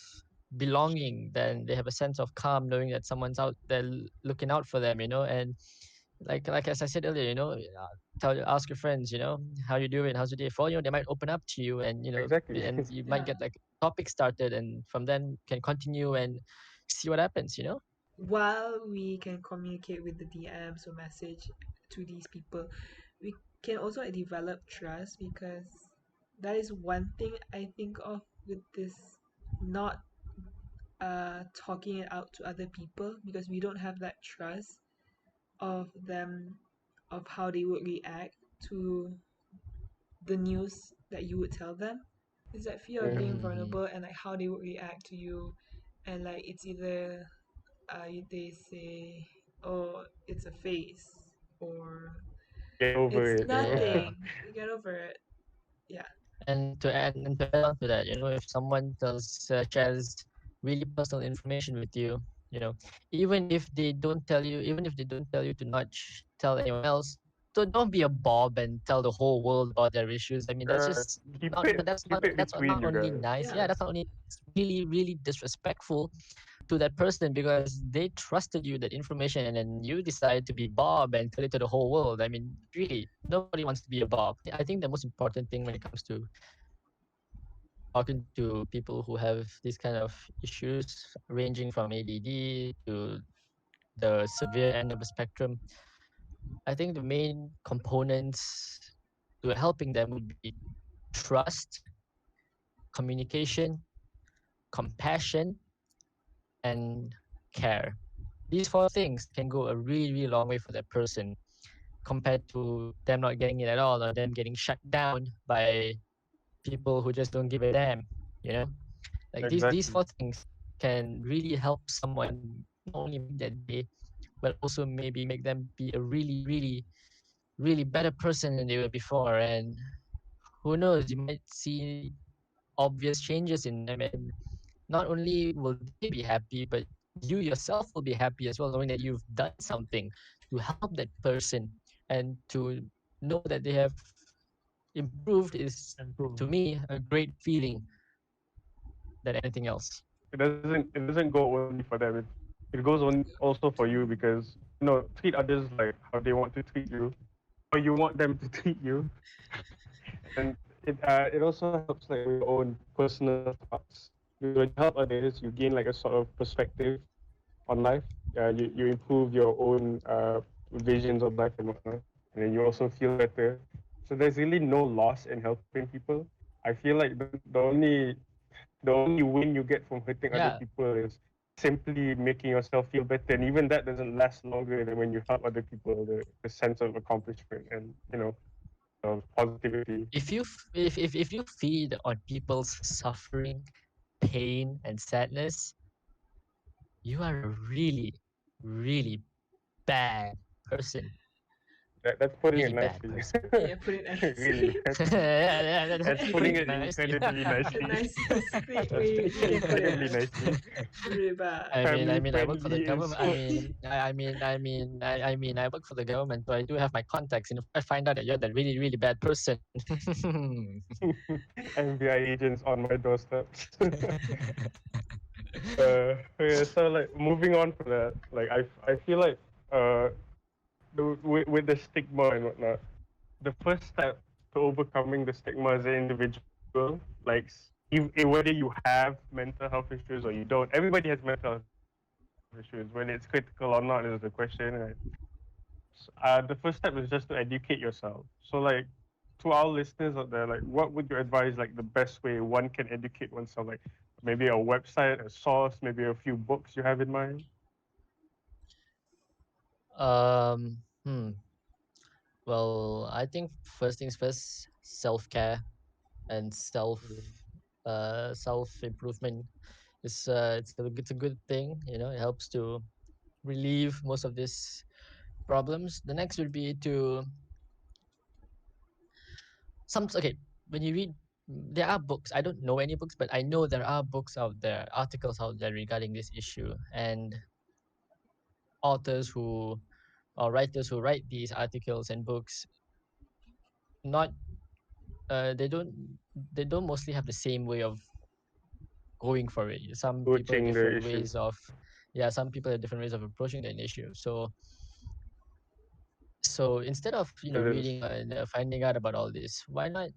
S3: belonging. Then they have a sense of calm knowing that someone's out there looking out for them, and like as I said earlier, ask your friends, how you doing, how's your day. For they might open up to you, and
S1: Exactly.
S3: and you might
S2: Yeah.
S3: get like a topic started, and from then can continue and see what happens.
S2: While we can communicate with the DMs or message to these people, we can also develop trust, because that is one thing I think of with this, not talking it out to other people, because we don't have that trust of them, of how they would react to the news that you would tell them. It's that fear of being
S3: Mm-hmm.
S2: vulnerable, and like how they would react to you, and like it's either they say, oh, it's a phase, or
S1: Get over
S2: it's
S1: it.
S3: Yeah.
S2: nothing, get over it. Yeah.
S3: And to add on to that, if someone shares really personal information with you, even if they don't tell you, to not tell anyone else, don't be a Bob and tell the whole world about their issues. I mean, that's just
S1: keep
S3: not
S1: it
S3: that's
S1: keep
S3: not
S1: it
S3: that's
S1: between
S3: not
S1: you
S3: only
S1: guys.
S3: nice.
S2: Yeah.
S3: Yeah, that's not only, it's really really disrespectful to that person, because they trusted you that information and then you decide to be Bob and tell it to the whole world. I mean, really, nobody wants to be a Bob. I think the most important thing when it comes to talking to people who have these kind of issues, ranging from ADD to the severe end of the spectrum, I think the main components to helping them would be trust, communication, compassion, and care. These four things can go a really, really long way for that person, compared to them not getting it at all, or them getting shut down by people who just don't give a damn. You know, like these
S1: Exactly.
S3: four things can really help someone not only make that day, but also maybe make them be a really, really, really better person than they were before. And who knows, you might see obvious changes in them, and not only will they be happy, but you yourself will be happy as well, knowing that you've done something to help that person, and to know that they have improved is, to me, a great feeling than anything else.
S1: It doesn't go only for them. It goes on also for you, because treat others like how they want to treat you, or you want them to treat you. And it also helps like with your own personal thoughts. Because when you help others, you gain like a sort of perspective on life. You improve your own visions of life and whatnot, and then you also feel better. So there's really no loss in helping people. I feel like the only win you get from hurting other
S3: Yeah,
S1: people is simply making yourself feel better, and even that doesn't last longer than when you help other people. The sense of accomplishment and of positivity.
S3: if you feed on people's suffering, pain, and sadness, you are a really, really bad person.
S1: That's putting it
S3: Really bad
S1: nicely.
S3: person.
S2: Yeah, put it
S1: Really
S2: nicely.
S1: bad.
S3: Yeah, yeah,
S1: That's
S3: that's
S1: putting
S3: putting
S1: it
S3: it nicely.
S1: incredibly
S2: The
S1: nicely.
S2: nicest way
S1: That's
S2: we can put it.
S1: incredibly nicely.
S2: Really bad.
S1: Family
S3: I work for the
S1: friendly is
S3: government. I work for the government, so I do have my contacts. And if I find out that you're that really, really bad person,
S1: FBI agents on my doorstep. Okay, so like moving on from that, like I feel like uh with the stigma and whatnot, the first step to overcoming the stigma as an individual, like whether you have mental health issues or you don't, everybody has mental health issues. Whether it's critical or not is the question. Right? The first step is just to educate yourself. So like to our listeners out there, like what would you advise like the best way one can educate oneself? Like maybe a website, a source, maybe a few books you have in mind.
S3: um, hmm. Well, I think first things first, self care and self improvement is it's a good thing. You know, it helps to relieve most of these problems. The next would be to some okay when you read. There are books. I don't know any books, but I know there are books out there, articles out there regarding this issue, and authors who or writers who write these articles and books not they don't mostly have the same way of going for it. Some people have
S1: Approaching the
S3: different
S1: issue.
S3: ways of yeah, some people have different ways of approaching the issue. So instead of
S1: There's
S3: reading and finding out about all this, why not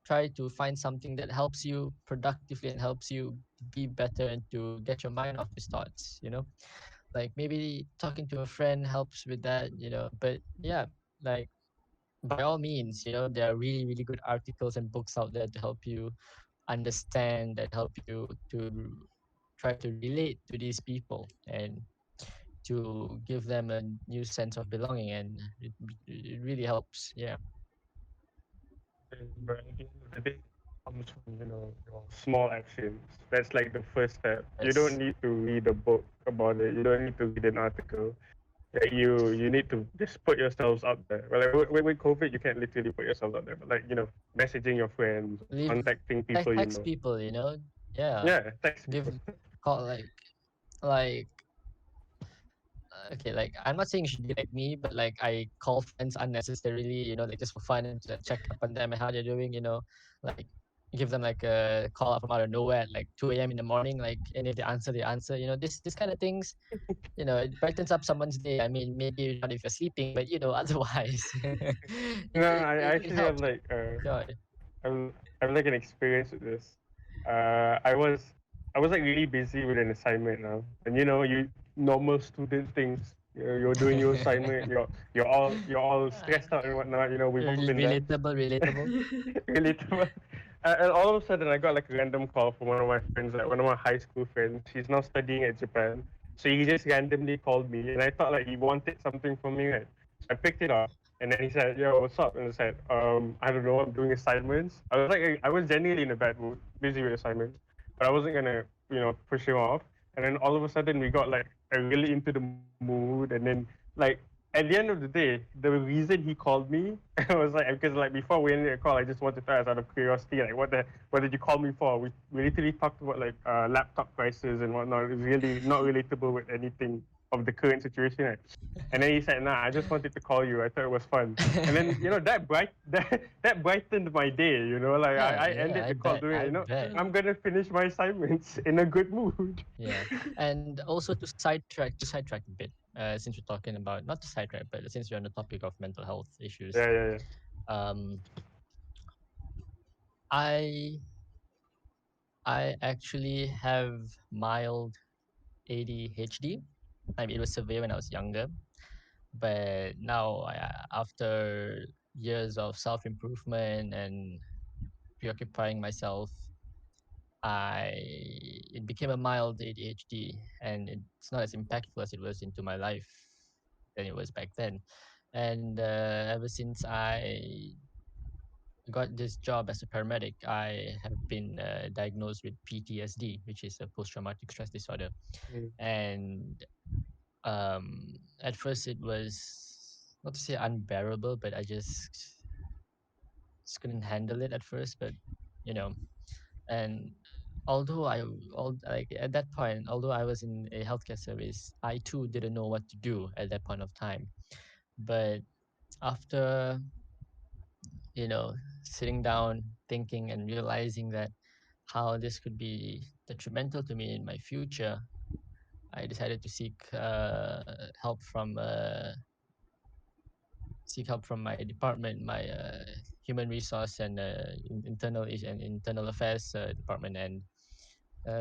S3: try to find something that helps you productively and helps you be better and to get your mind off these thoughts, like maybe talking to a friend helps with that, but yeah, like by all means, there are really, really good articles and books out there to help you understand, that help you to try to relate to these people and to give them a new sense of belonging, and it really helps. Yeah.
S1: but at the end of the day, it comes from your small actions. That's like the first step. You don't
S3: Yes.
S1: need to read a book about it. You don't need to read an article. Yeah, you need to just put yourselves out there. Well, like with COVID, you can't literally put yourselves out there, but like messaging your friends,
S3: Leave
S1: contacting people you
S3: text
S1: know.
S3: people, yeah,
S1: Yeah, text
S3: give
S1: people.
S3: call like okay, like I'm not saying you should be like me, but like I call friends unnecessarily, like just for fun and to check up on them and how they're doing, like give them like a call out from out of nowhere at like 2 a.m. in the morning, like, and if they answer, they answer, this kind of things, it brightens up someone's day. I mean, maybe not if you're sleeping, but otherwise,
S1: I
S3: it
S1: actually have
S3: helps.
S1: like
S3: Yeah.
S1: I've like an experience with this. Uh, I was I was like really busy with an assignment now, and you normal student things. You're doing your assignment. You're all stressed out and whatnot. We've all been there.
S3: Relatable, relatable.
S1: Relatable. And all of a sudden, I got like a random call from one of my friends, like one of my high school friends. He's now studying at Japan, so he just randomly called me, and I thought like he wanted something from me, right? So I picked it up, and then he said, "Yo, what's up?" And I said, I don't know, I'm doing assignments." I was genuinely in a bad mood, busy with assignments, but I wasn't gonna, push him off. And then all of a sudden, we got like really into the mood, and then like at the end of the day, the reason he called me, I was like, because like before we ended the call, I just wanted to ask out of curiosity, like, what did you call me for? We literally talked about like laptop prices and whatnot. It was really not relatable with anything of the current situation. Right? And then he said, "Nah, I just wanted to call you. I thought it was fun." And then that brightened my day. Like
S3: Yeah,
S1: I
S3: yeah,
S1: ended
S3: I
S1: the call
S3: bet,
S1: doing,
S3: I bet.
S1: I'm gonna finish my assignments in a good mood.
S3: Yeah, and also to sidetrack a bit, since we're talking about not to sidetrack, but since we're on the topic of mental health issues,
S1: Yeah, yeah, yeah.
S3: um, I I actually have mild ADHD. I mean, it was severe when I was younger, but now after years of self improvement and preoccupying myself, I it became a mild ADHD, and it's not as impactful as it was into my life than it was back then. And ever since I got this job as a paramedic, I have been diagnosed with PTSD, which is a post-traumatic stress disorder.
S1: Mm.
S3: And at first, it was not to say unbearable, but I just couldn't handle it at first. But you know, and although like at that point, although I was in a healthcare service, I too didn't know what to do at that point of time. But after sitting down, thinking, and realizing that how this could be detrimental to me in my future, I decided to seek help from my department, my human resource and internal affairs department. And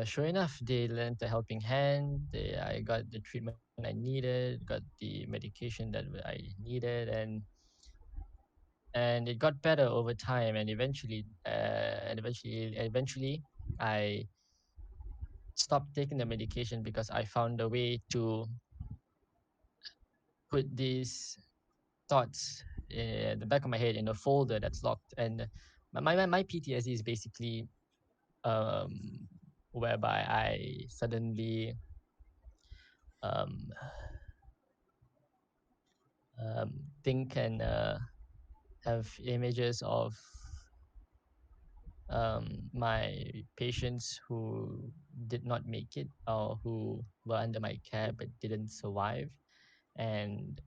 S3: sure enough, they lent a helping hand. I got the treatment I needed, got the medication that I needed, and it got better over time. And eventually, I stopped taking the medication because I found a way to put these thoughts in the back of my head in a folder that's locked. And my PTSD is basically um, whereby I suddenly um, think and have images of my patients who did not make it or who were under my care but didn't survive. And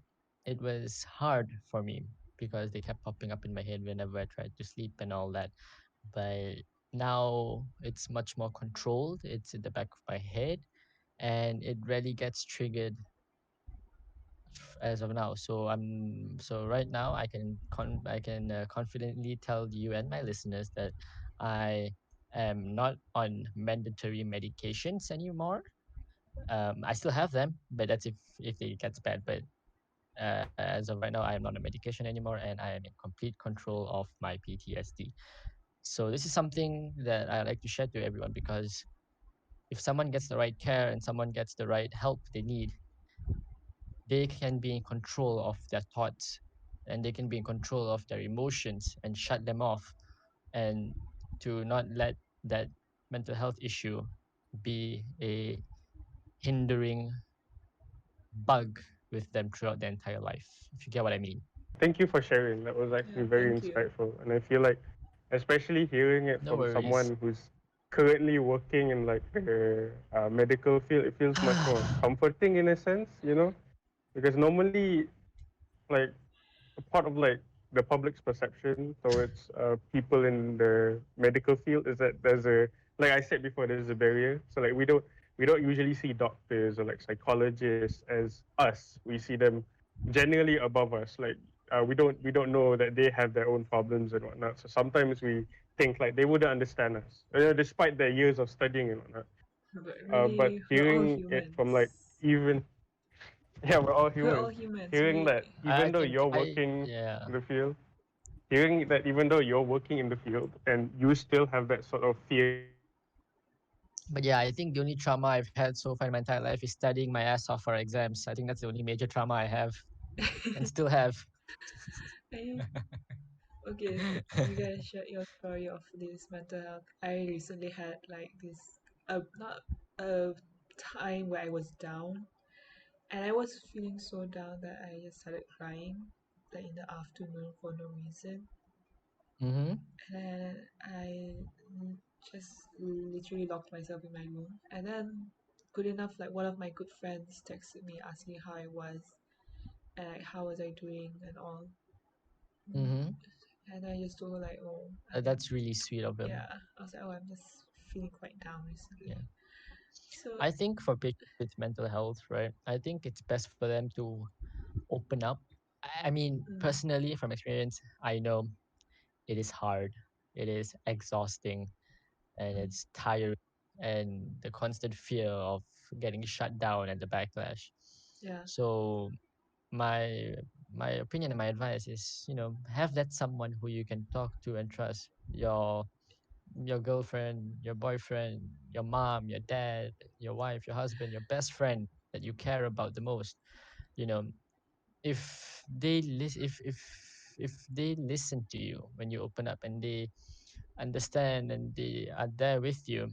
S3: it was hard for me because they kept popping up in my head whenever I tried to sleep and all that. But now it's much more controlled. It's in the back of my head, and it rarely gets triggered as of now. So right now I can confidently tell you and my listeners that I am not on mandatory medications anymore. I still have them, but that's if it gets bad. But as of right now, I am not on medication anymore, and I am in complete control of my PTSD. So this is something that I like to share to everyone, because if someone gets the right care and someone gets the right help they need, they can be in control of their thoughts, and they can be in control of their emotions and shut them off, and to not let that mental health issue be a hindering bug with them throughout their entire life, if you get what I mean.
S1: Thank you for sharing. That was
S2: Yeah,
S1: actually very
S2: thank you.
S1: insightful, and I feel like, especially hearing it
S3: No
S1: from
S3: worries.
S1: someone who's currently working in like the medical field, it feels much more comforting in a sense, because normally, like, a part of like the public's perception towards people in the medical field is that there's a, like I said before, there's a barrier. So like we don't usually see doctors or like psychologists as us. We see them generally above us. Like we don't know that they have their own problems and whatnot. So sometimes we think like they wouldn't understand us, despite their years of studying and whatnot.
S2: But
S1: But
S2: really, we're all
S1: hearing it from like
S2: humans.
S1: even yeah, we're all
S2: We're all
S1: humans.
S2: humans.
S1: Hearing
S2: We
S1: that
S3: I
S1: even though
S3: think
S1: you're
S3: I
S1: working
S3: yeah.
S1: in the field, hearing that even though you're working in the field and you still have that sort of fear and
S3: But yeah, I think the only trauma I've had so far in my entire life is studying my ass off for exams. I think that's the only major trauma I have and still have.
S2: I, okay, you guys share your story of this mental health. I recently had like this, not a time where I was down, and I was feeling so down that I just started crying, like in the afternoon for no reason.
S3: Mm-hmm.
S2: And I just literally locked myself in my room. And then, good enough, like one of my good friends texted me asking how I was and like how was I doing and all. Mm,
S3: Mm-hmm.
S2: And I just told her like, oh,
S3: That's really sweet of him.
S2: yeah. I was like, oh, I'm just feeling quite down
S3: Yeah.
S2: recently. So,
S3: I think for patients with mental health, right, I think it's best for them to open up. I mean,
S2: mm,
S3: personally, from experience, I know it is hard, it is exhausting, and
S2: mm,
S3: it's tiring, and the constant fear of getting shut down and the backlash.
S2: yeah,
S3: So my my opinion and my advice is, have that someone who you can talk to and trust. Your girlfriend, your boyfriend, your mom, your dad, your wife, your husband, your best friend that you care about the most. You know, if they listen, if if they listen to you when you open up and they understand and they are there with you,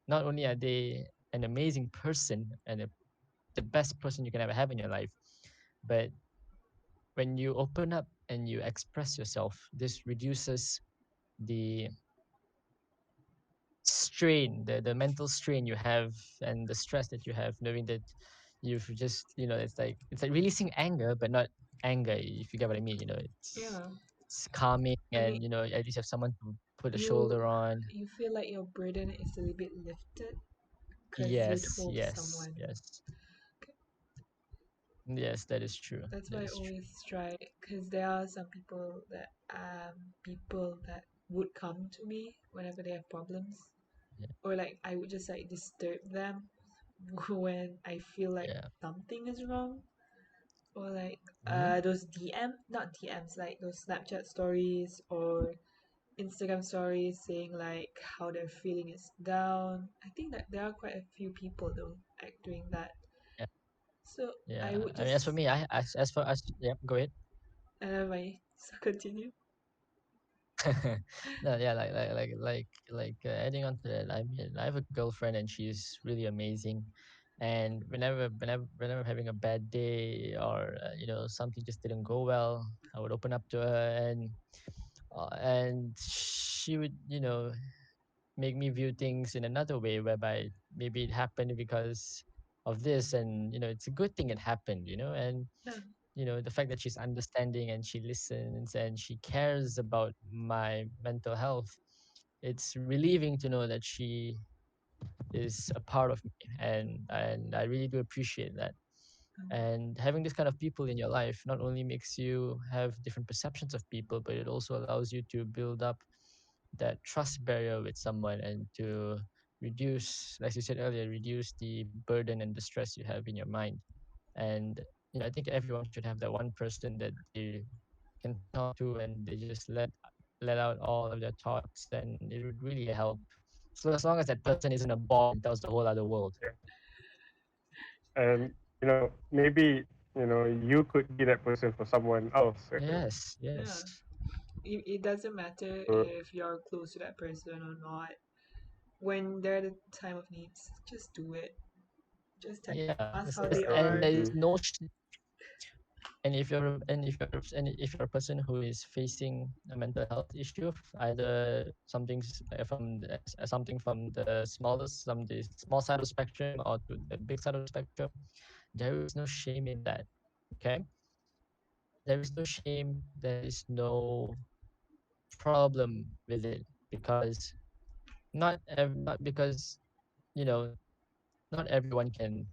S3: not only are they an amazing person and the best person you can ever have in your life, but when you open up and you express yourself, this reduces the strain, the mental strain you have and the stress that you have, knowing that you've just, it's like releasing anger, but not anger, if you get what I mean.
S2: Yeah.
S3: It's calming,
S2: I mean,
S3: and at least have someone to put a
S2: you
S3: shoulder on.
S2: you feel like your burden is a little bit lifted because you
S3: Yes,
S2: told
S3: yes,
S2: someone.
S3: yes, yes, that is true.
S2: That's
S3: That
S2: why I
S3: is true.
S2: always try, because there are some people that would come to me whenever they have problems,
S3: Yeah,
S2: or like I would just like disturb them when I feel like
S3: yeah.
S2: something is wrong, or like
S3: Hmm.
S2: those not DMs, like those Snapchat stories or Instagram stories saying like how their feeling is down. I think that there are quite a few people though like doing that.
S3: Yeah,
S2: So I
S3: yeah.
S2: would
S3: I mean, as for
S2: just
S3: me, I as for us, yeah, go ahead.
S2: my so continue.
S3: No, yeah, adding on to that, I mean, I have a girlfriend and she's really amazing. And whenever I'm having a bad day, or something just didn't go well, I would open up to her, and she would, make me view things in another way, whereby maybe it happened because of this, and it's a good thing it happened, and
S2: Yeah.
S3: the fact that she's understanding and she listens and she cares about my mental health, it's relieving to know that she is a part of me, and I really do appreciate that. And having this kind of people in your life not only makes you have different perceptions of people, but it also allows you to build up that trust barrier with someone, and to reduce, like you said earlier, reduce the burden and the stress you have in your mind. And I think everyone should have that one person that they can talk to, and they just let out all of their thoughts, and it would really help. So as long as that person isn't a bomb and tells the whole other world.
S1: Yeah. And maybe you could be that person for someone else, right?
S3: Yes,
S2: Yeah.
S3: yes.
S2: It doesn't matter
S1: So,
S2: if you're close to that person or not. When they're the time of needs, just do it. Just
S3: Yeah.
S2: ask how
S1: yeah,
S2: they
S3: And
S1: I would
S2: are.
S3: there's
S1: agree.
S3: no and if you're a person who is facing a mental health issue, either something from the smallest, from the small side of the spectrum, or to the big side of the spectrum, there is no shame in that. Okay, there is no shame. There is no problem with it, because not because you know not everyone can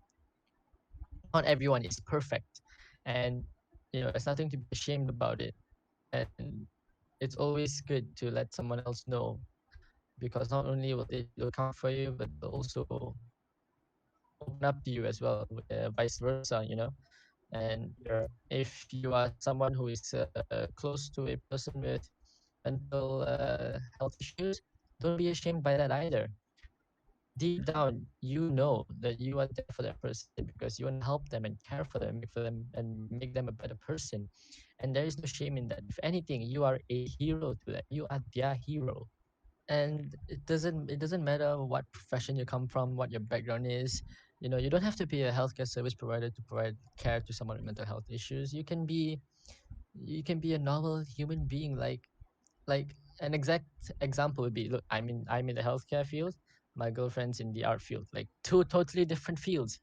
S3: not everyone is perfect, and there's nothing to be ashamed about it. And it's always good to let someone else know, because not only will they look out for you, but they'll also open up to you as well, vice versa. And
S1: Yeah,
S3: if you are someone who is close to a person with mental health issues, don't be ashamed by that either. Deep down, you know that you are there for that person because you want to help them and care for them, make them a better person. And there is no shame in that. If anything, you are a hero to them. You are their hero. And it doesn't matter what profession you come from, what your background is. You don't have to be a healthcare service provider to provide care to someone with mental health issues. You can be a normal human being, like an exact example would be, look, I'm in the healthcare field, my girlfriend's in the art field, like two totally different fields,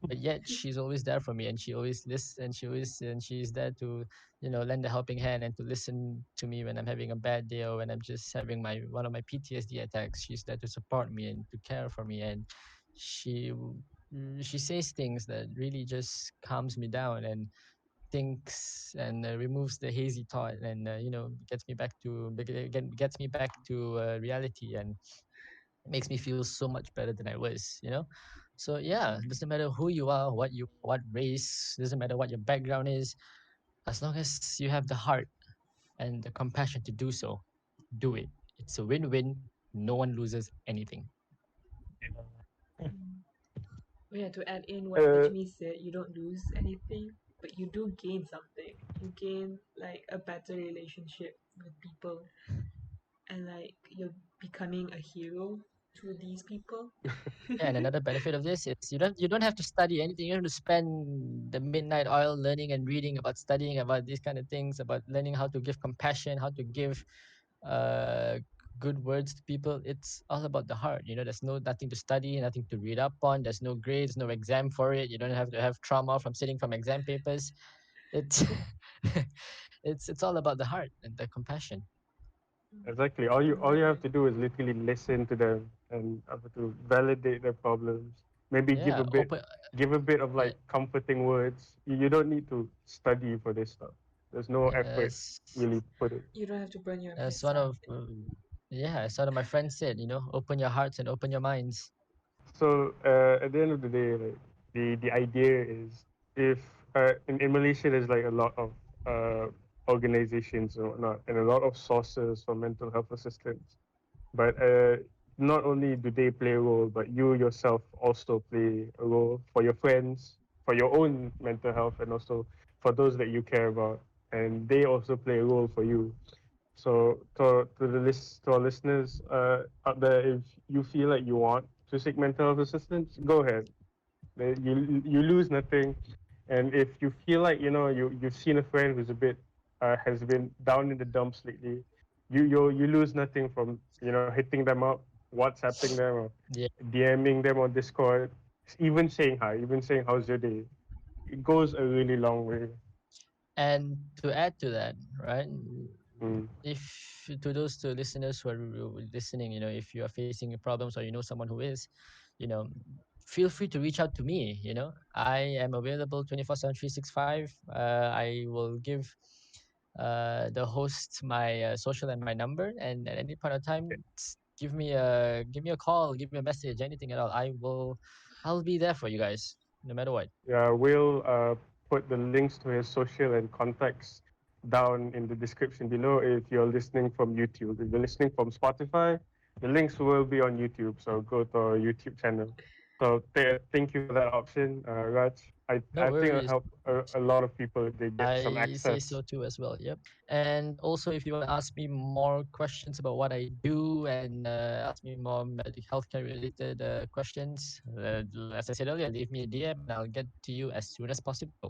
S3: but yet she's always there for me, and she always listens, and she's there to lend a helping hand and to listen to me when I'm having a bad day, or when I'm just having my one of my PTSD attacks. She's there to support me and to care for me, and she says things that really just calms me down, and thinks, and removes the hazy thought, and gets me back to reality, and makes me feel so much better than I was. So yeah, doesn't matter who you are, what race, doesn't matter what your background is, as long as you have the heart and the compassion to do so, do it. It's a win-win. No one loses anything.
S2: Mm. Yeah, to add in what
S1: uh,
S2: Najmi said, you don't lose anything, but you do gain something. you gain like a better relationship with people, and like you're becoming a hero to these people.
S3: Yeah, and another benefit of this is you don't have to study anything. You don't have to spend the midnight oil learning and reading about studying about these kind of things, about learning how to give compassion, how to give uh good words to people. It's all about the heart. There's nothing to study, nothing to read up on. There's no grades, no exam for it. You don't have to have trauma from sitting from exam papers. It's it's all about the heart and the compassion.
S1: Exactly. All you have to do is literally listen to them and have to validate their problems. Maybe give
S3: Yeah,
S1: a bit
S3: open.
S1: give a bit of
S3: Yeah,
S1: like comforting words. You don't need to study for this stuff. There's no effort
S3: as
S1: really put it.
S2: You don't have to burn your
S3: as
S2: heads
S3: one
S2: out.
S3: of yeah, as one of my friends said, open your hearts and open your minds.
S1: So at the end of the day, like the idea is if in Malaysia there's like a lot of uh, organizations and whatnot and a lot of sources for mental health assistance. But not only do they play a role, but you yourself also play a role for your friends, for your own mental health, and also for those that you care about, and they also play a role for you. So to our listeners out there, if you feel like you want to seek mental health assistance, go ahead. You lose nothing, and if you feel like you've seen a friend who's a bit has been down in the dumps lately, you lose nothing from hitting them up, WhatsApping them, or
S3: Yeah.
S1: DMing them on Discord, even saying hi, even saying how's your day. It goes a really long way.
S3: And to add to that, right?
S1: Mm.
S3: If to those two listeners who are listening, if you are facing problems or you know someone who is, you know, feel free to reach out to me. I am available 24/7, 365. I will give the host my social and my number, and at any point of time, give me a call, give me a message, anything at all. I'll be there for you guys, no matter what.
S1: Yeah, we'll put the links to his social and contacts down in the description below if you're listening from YouTube. If you're listening from Spotify, the links will be on YouTube. So go to our YouTube channel. So thank you for that option, Raj.
S3: No
S1: I think it'll
S3: worries.
S1: help a lot of people if they get some
S3: I say
S1: access.
S3: so too as well. Yep. And also, if you want to ask me more questions about what I do and ask me more healthcare related questions, as I said earlier, leave me a DM and I'll get to you as soon as possible.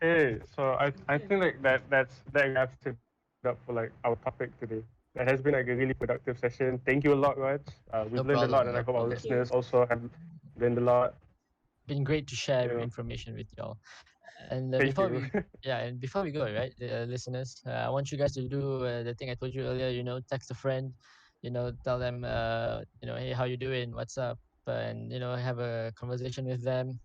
S1: Okay, so I
S2: Okay.
S1: think like that wraps it up for like our topic today. That has been like a really productive session. Thank you a lot, Raj. We've
S3: No
S1: learned a lot, and
S3: problem.
S1: I
S3: No
S1: hope our
S2: Thank
S3: problem.
S1: listeners
S2: you.
S1: also have learned a lot.
S3: Been great to share
S1: You know,
S3: information with y'all. And
S1: thank you.
S3: before we go, right, listeners, I want you guys to do the thing I told you earlier. Text a friend, tell them, hey, how you doing? What's up? And have a conversation with them.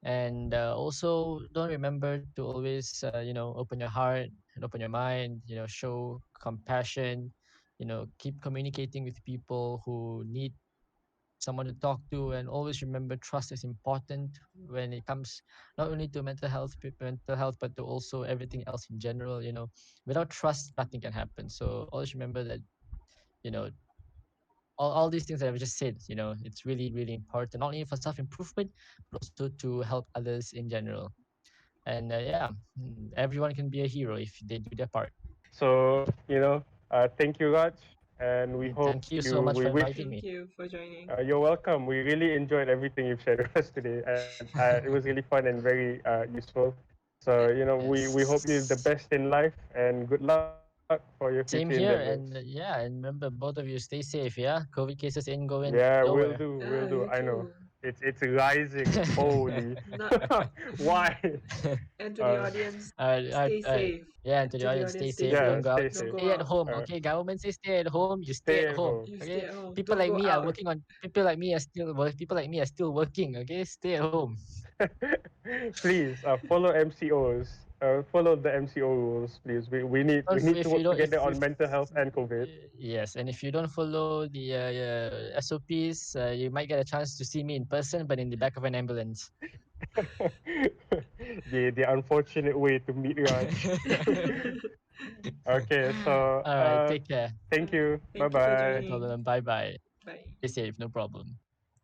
S3: And also, don't remember to always, open your heart and open your mind. Show compassion. Keep communicating with people who need someone to talk to, and always remember trust is important when it comes not only to mental health, but to also everything else in general. Without trust, nothing can happen. So always remember that, you know all these things that I've just said, it's really, really important, not only for self-improvement, but also to help others in general. And everyone can be a hero if they do their part.
S1: So thank you, Raj, and we
S3: And
S1: hope
S3: thank you so
S1: you.
S3: much
S1: We
S3: for
S1: wish.
S3: inviting
S2: Thank
S3: me.
S2: you for joining.
S1: You're welcome. We really enjoyed everything you've shared with us today, and it was really fun and very useful. So we hope you the
S3: Yes.
S1: best in life, and good luck for your future
S3: Same
S1: endeavors.
S3: here, and and remember, both of you stay safe. Yeah, COVID cases ain't going
S1: Yeah, we'll
S3: nowhere.
S1: do. We'll
S2: Ah,
S1: do.
S2: you
S1: I know.
S2: too.
S1: It's rising. Holy.
S2: Not
S1: Why?
S2: and to the
S1: Uh,
S2: audience,
S3: All
S2: stay
S3: right.
S2: safe.
S3: Yeah, and to the
S2: To the
S3: audience,
S2: audience,
S3: stay
S2: stay
S3: safe. Don't
S1: yeah,
S2: safe.
S3: go out.
S1: stay
S2: Don't
S1: safe.
S2: go
S3: Stay at
S2: out.
S3: home.
S1: Uh,
S3: Okay, government say stay at home. You stay
S1: stay
S3: at
S1: at
S3: home.
S1: home.
S2: You stay
S3: Okay,
S2: at home.
S3: people
S2: Don't
S3: like
S2: go
S3: me are
S2: out.
S3: working on. People like me are still working. Okay, stay at home.
S1: Please follow MCOs. Follow the MCO rules, please. We need to
S3: If you
S1: work
S3: don't,
S1: together on mental health and COVID.
S3: yes, and if you don't follow the SOPs, you might get a chance to see me in person, but in the back of an ambulance.
S1: The unfortunate way to meet Raj. Okay, so
S3: All right, take care.
S1: thank you. Bye
S2: Thank you for
S3: No
S1: bye.
S2: joining.
S3: problem. Bye bye.
S2: Bye.
S3: Stay safe. No problem.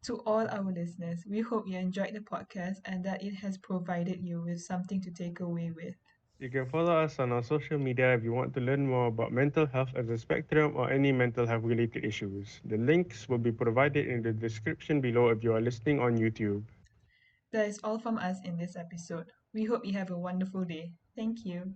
S2: To all our listeners, we hope you enjoyed the podcast and that it has provided you with something to take away with.
S1: You can follow us on our social media if you want to learn more about mental health as a spectrum or any mental health related issues. The links will be provided in the description below if you are listening on YouTube.
S2: That is all from us in this episode. We hope you have a wonderful day. Thank you.